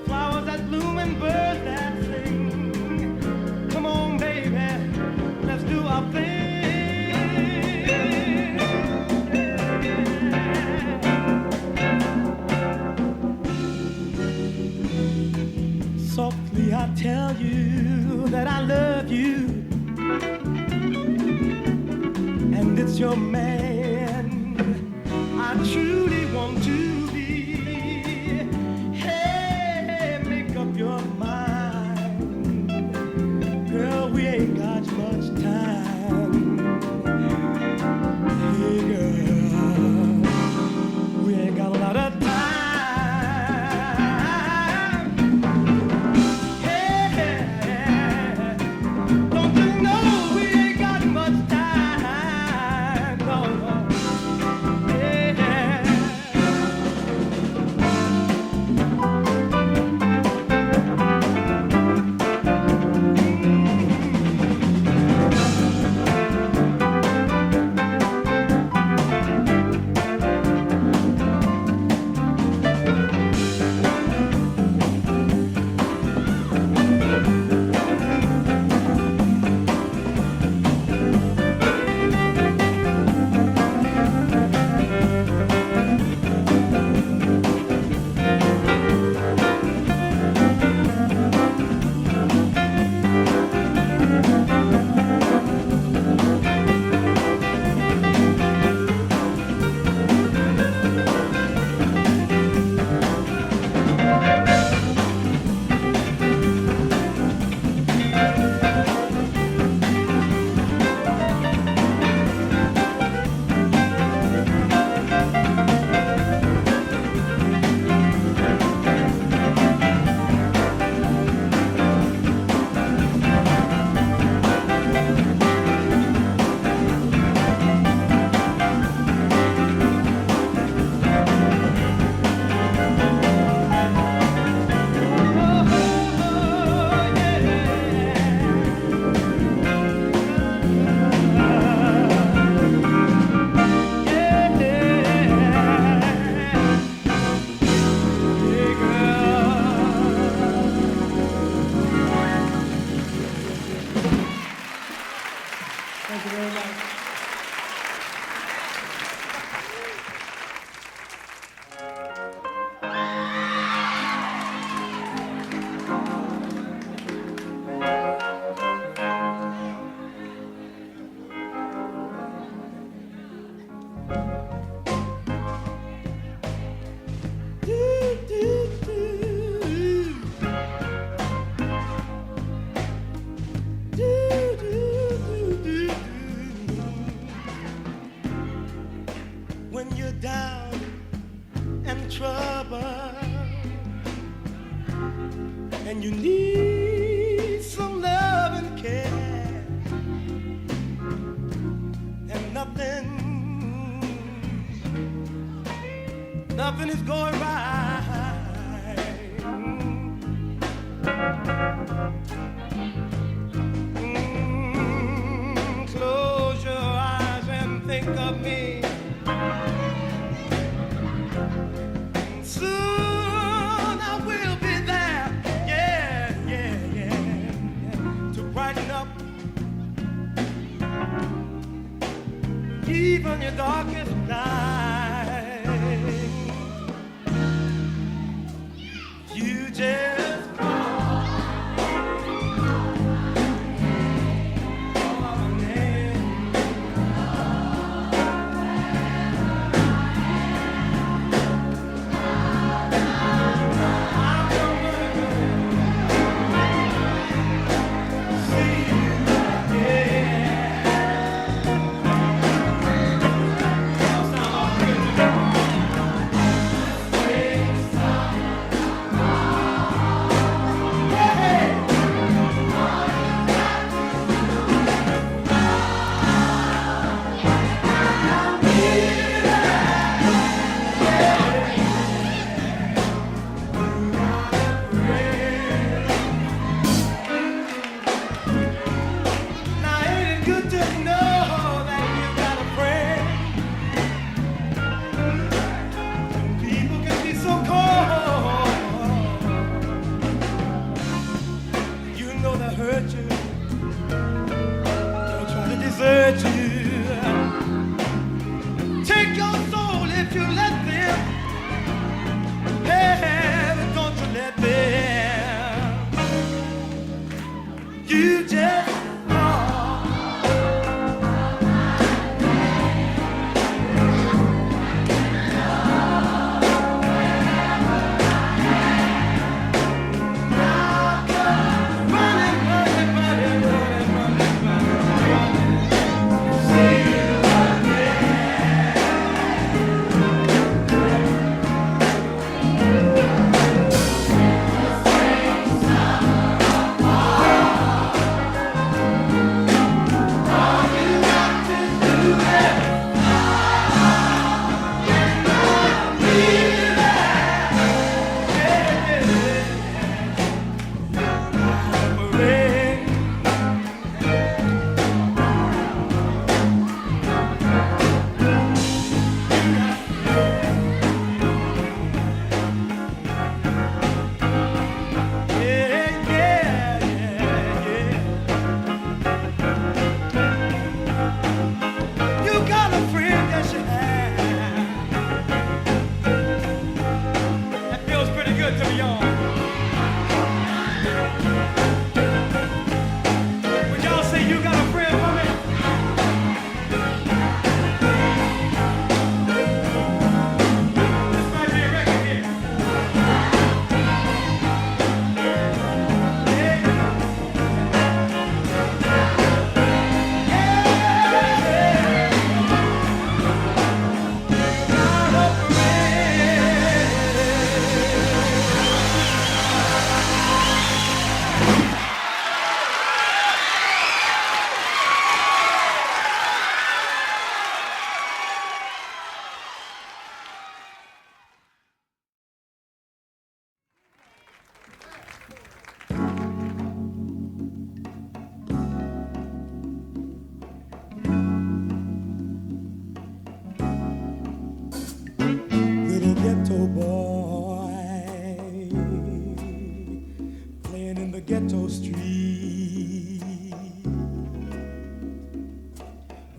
Flowers that bloom and birds that sing. Come on baby, let's do our thing. Softly I tell you that I love you, and it's your man I truly want to be. Hey, make up your mind, girl, we ain't got much time. Hey girl, we ain't got a lot of time. When you're down and trouble and you need some love and care, and nothing is going right. Close your eyes and think of me. Soon I will be there, yeah, to brighten up even your darkest night. ghetto boy, playing in the ghetto street.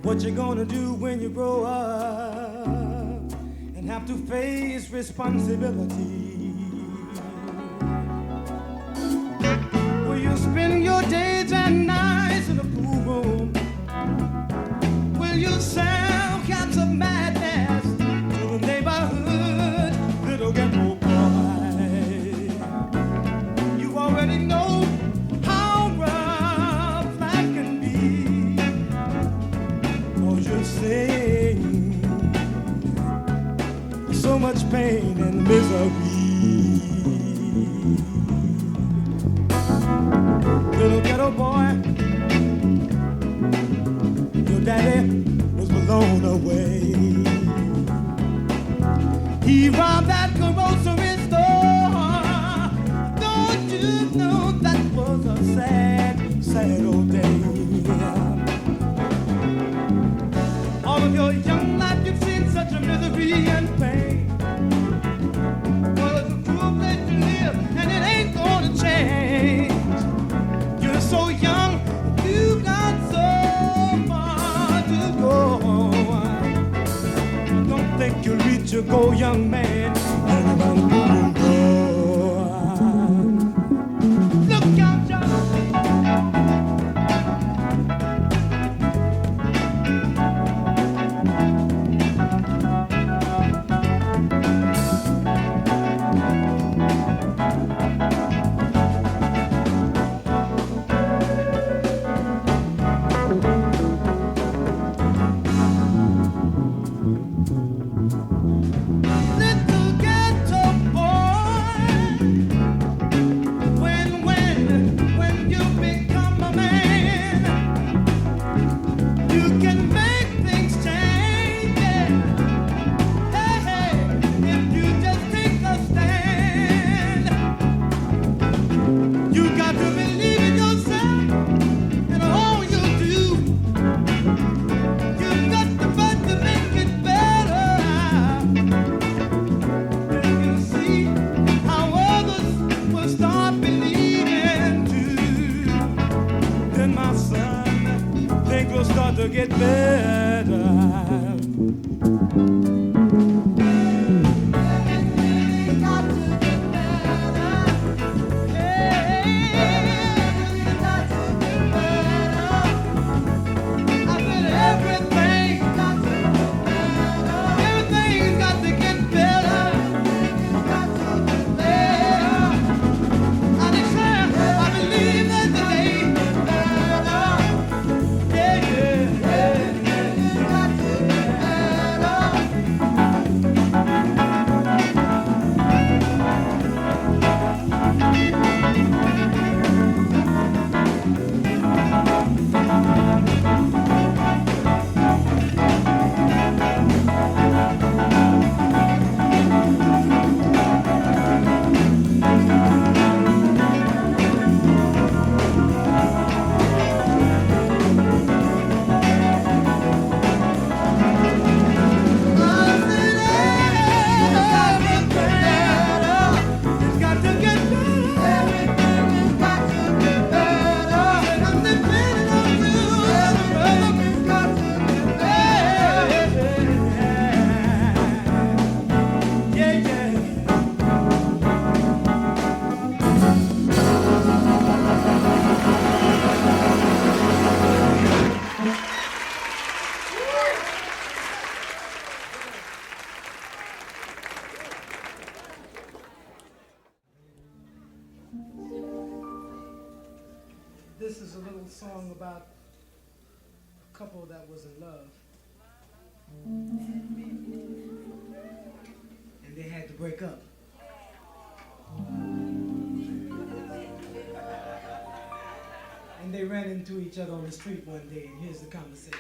What you gonna do when you grow up and have to face responsibility? Will you spend your days and nights in the pool room? Will you sell cats of madness to the neighborhood little ghetto boy? You already know how rough life can be, 'cause you're seeing so much pain and misery. Little ghetto boy, your daddy was blown away. He robbed that grocery store. Don't you know that was a sad, sad old day? All of your young life you've seen such a misery and pain. Well, it's a cruel place to live, and it ain't gonna change. You're so young, you got so far to go. Don't think you'll reach your goal, young man. Hang around the boom door. Look out, John. Little ghetto boy, when you become a man, you can make things change. Hey, hey, if you just take a stand, you got to believe in yourself and all you do. You got to fight to make it better. Then you see how others will start believing too. Then my son, things will start to get better. Everything got to get better. Everything got to get better. I said everything got to get better. Everything's got to get better. Got to get better. I declare, I believe that the day is better. Yeah, yeah, yeah, yeah. Got to get better. This is a little song about a couple that was in love. And they had to break up. And they ran into each other on the street one day, and here's the conversation.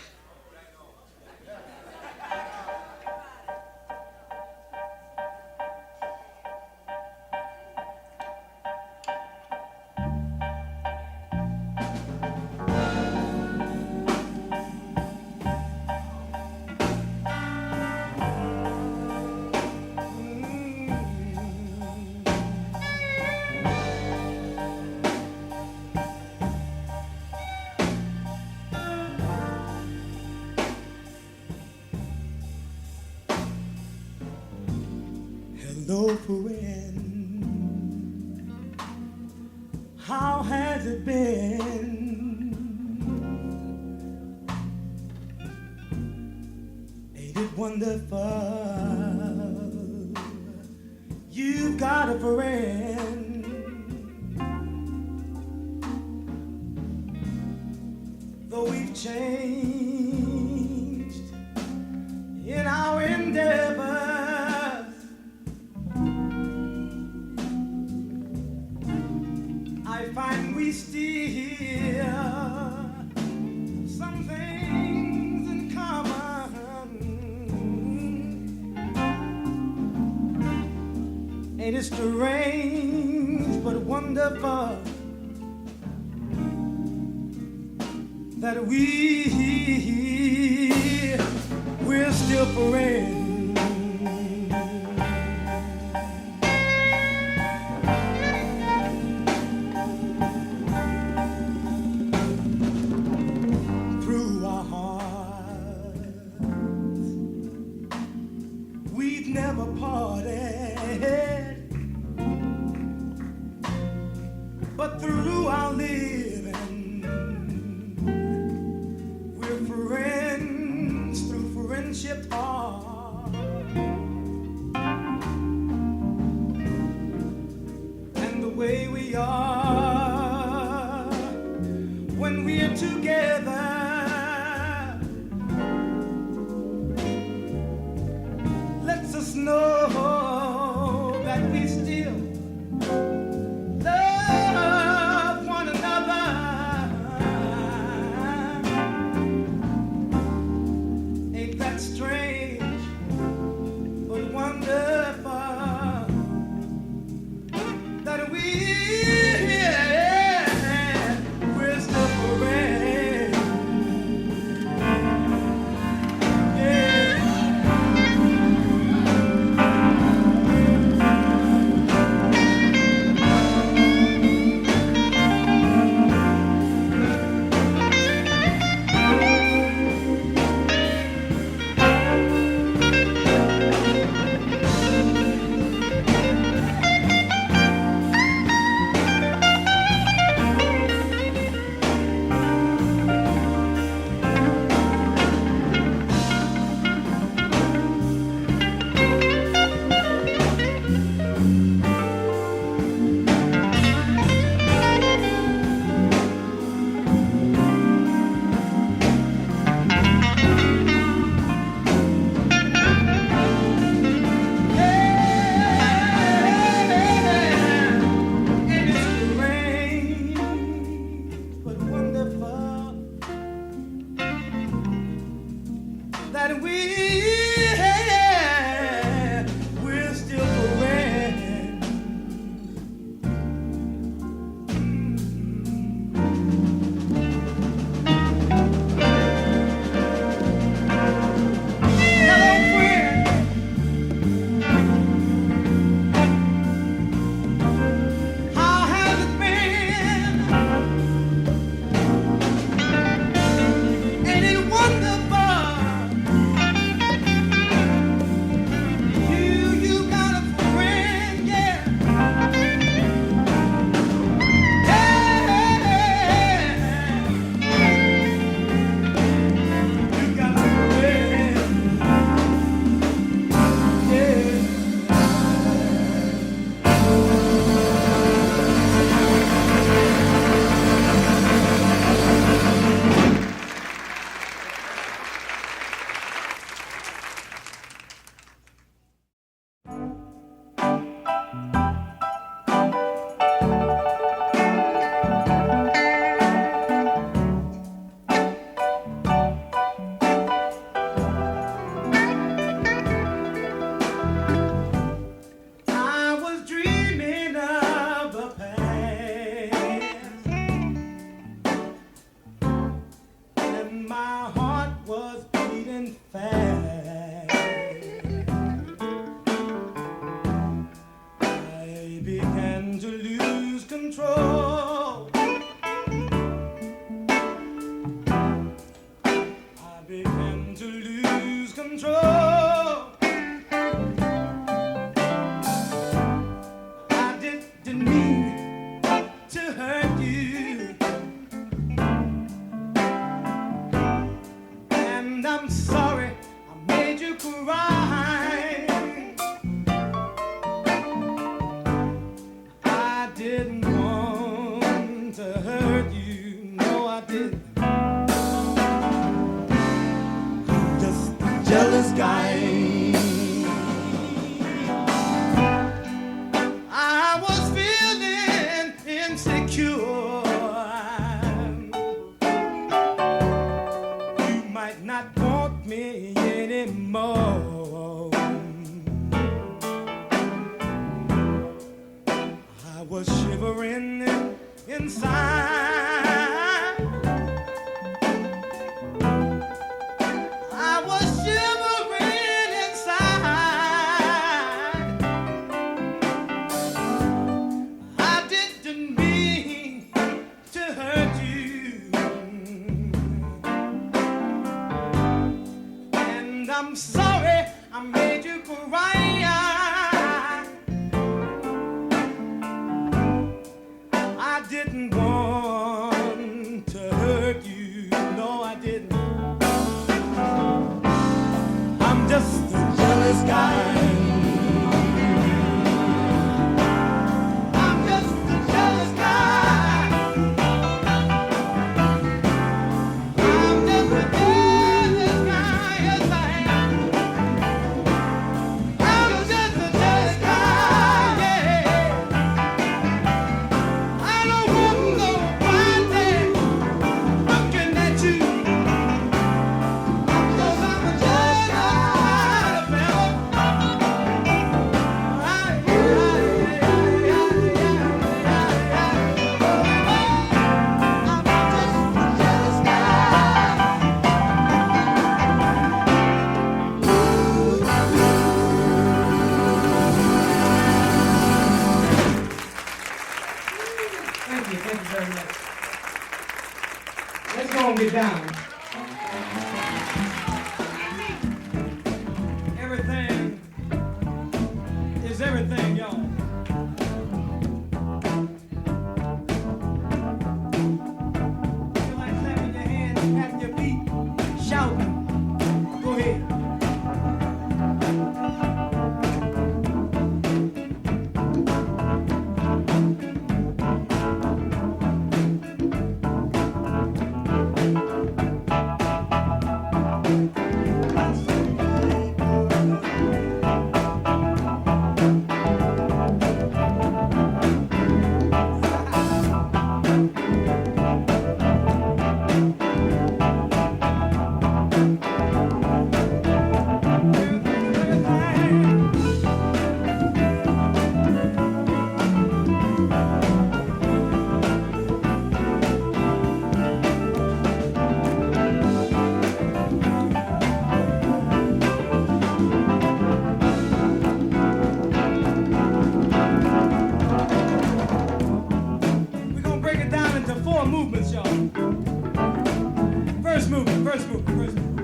Hello, friend. How has it been? Ain't it wonderful? You've got a friend. Though we've changed in our endeavors, I find we still some things in common. Ain't it strange but wonderful that we're still friends. Through our hearts, we've never parted, but through our living, we're friends through friendship heart. And the way we are when we're together lets us know that we still love was shivering inside. I was shivering inside. I didn't mean to hurt you, and I'm sorry I made you cry. I didn't want to hurt you, no I didn't. I'm just a jealous guy. I'm just a jealous guy. I'm just a jealous guy, yes I am. I'm just a jealous guy, yeah. I don't want no Friday looking at you, 'cause I'm a jealous fella. Thank you very much. Let's go and get down. Everything is everything, y'all. Feel like clapping your hands, patting your feet, shouting. Go ahead. We're gonna break it down into 4 movements, y'all. First movement, first movement, first movement.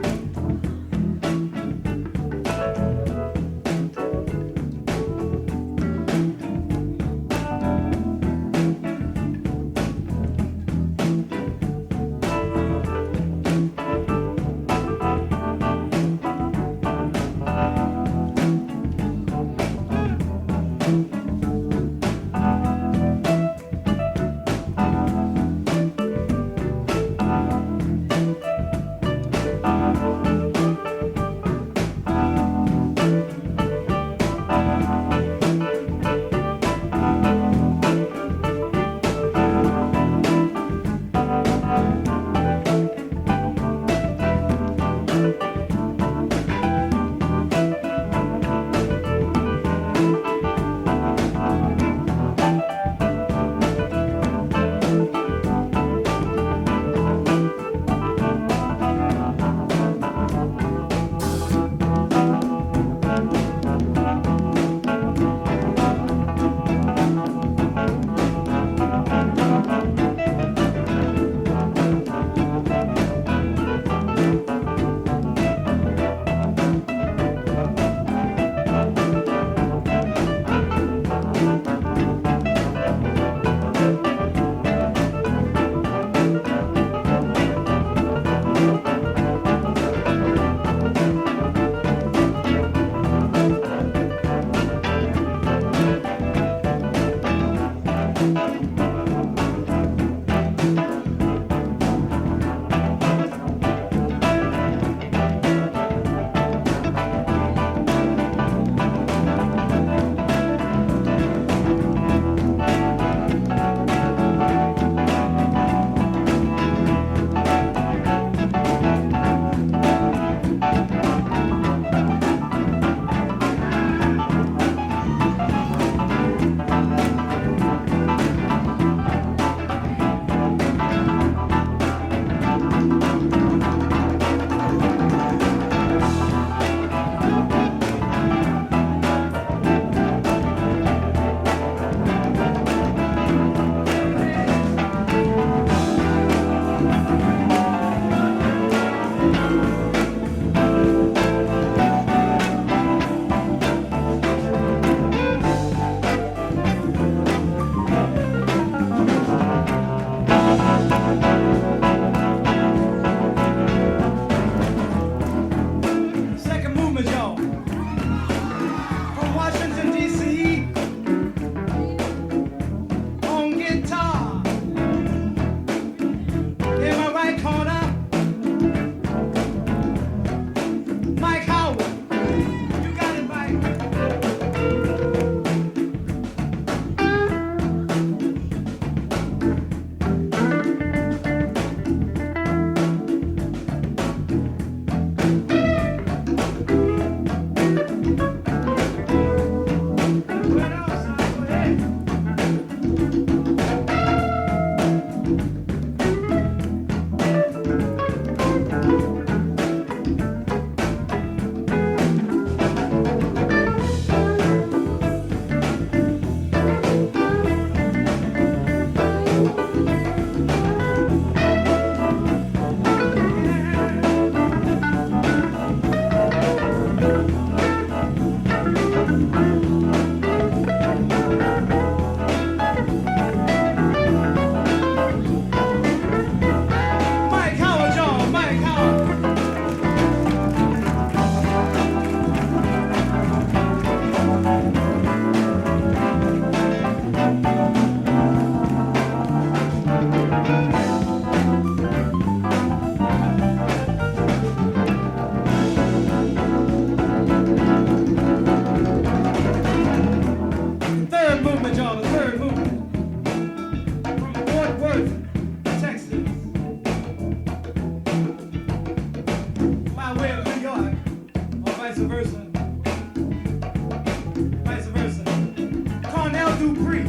Dupree.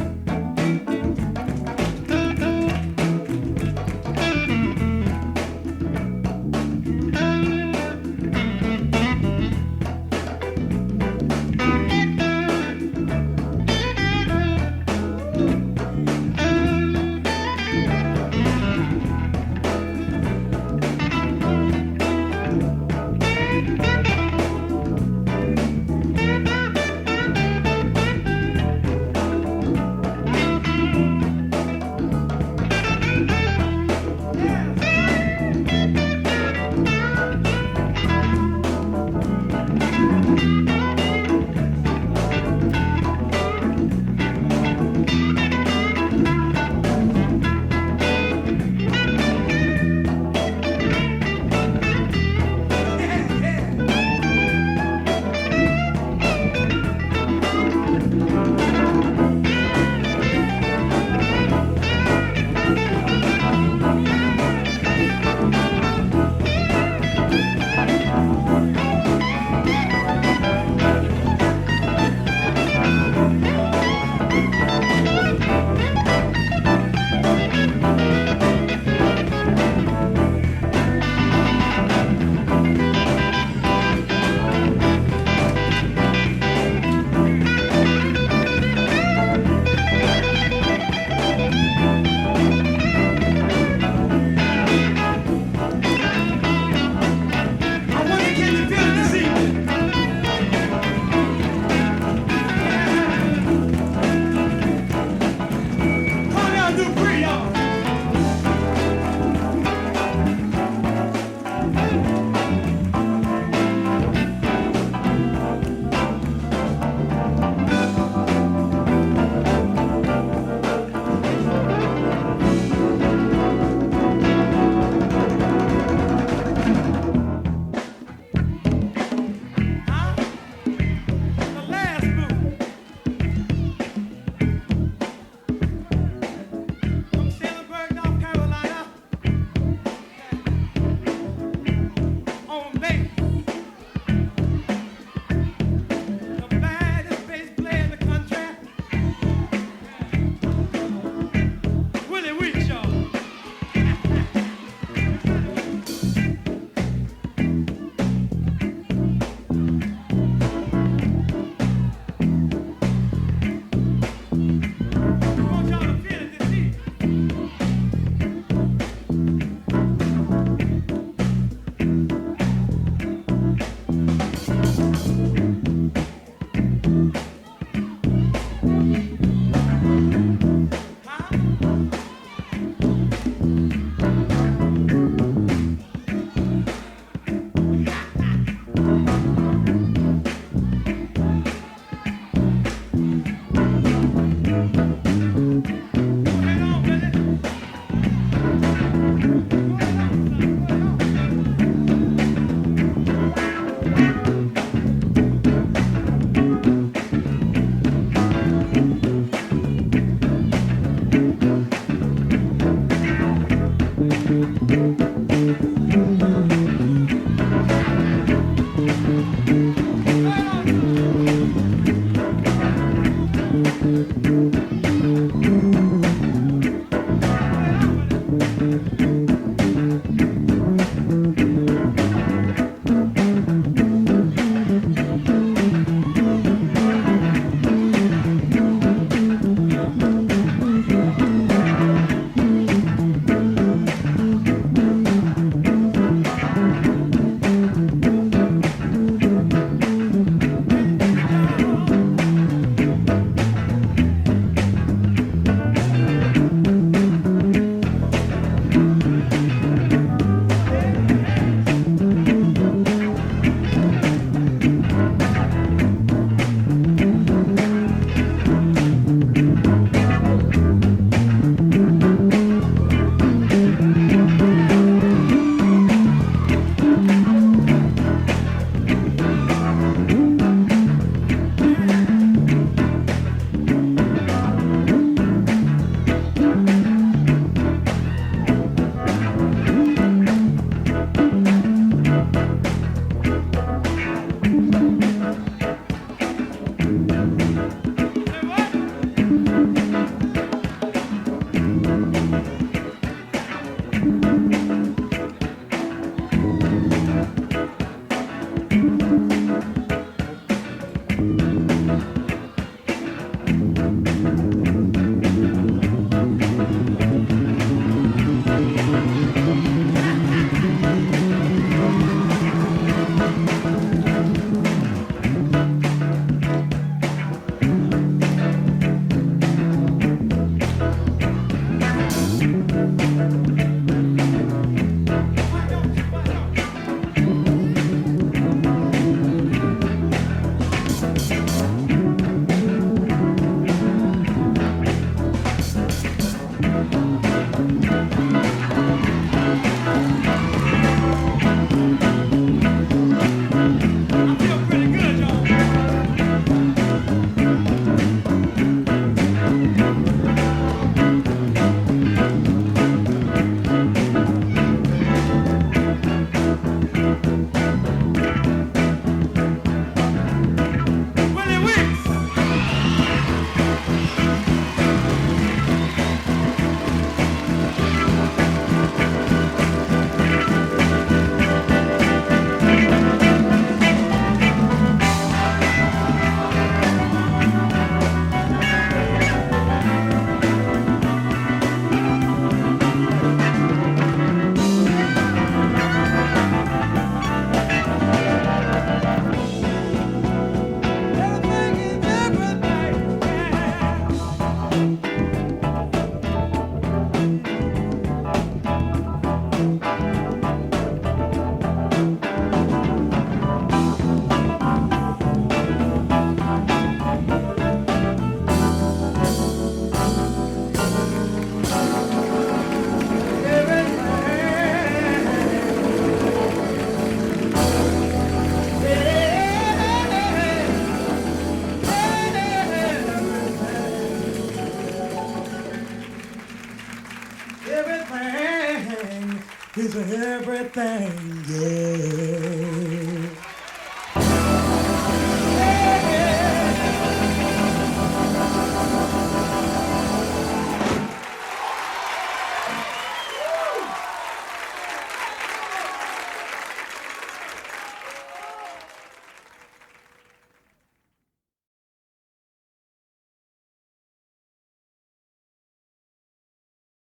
is everything, yeah.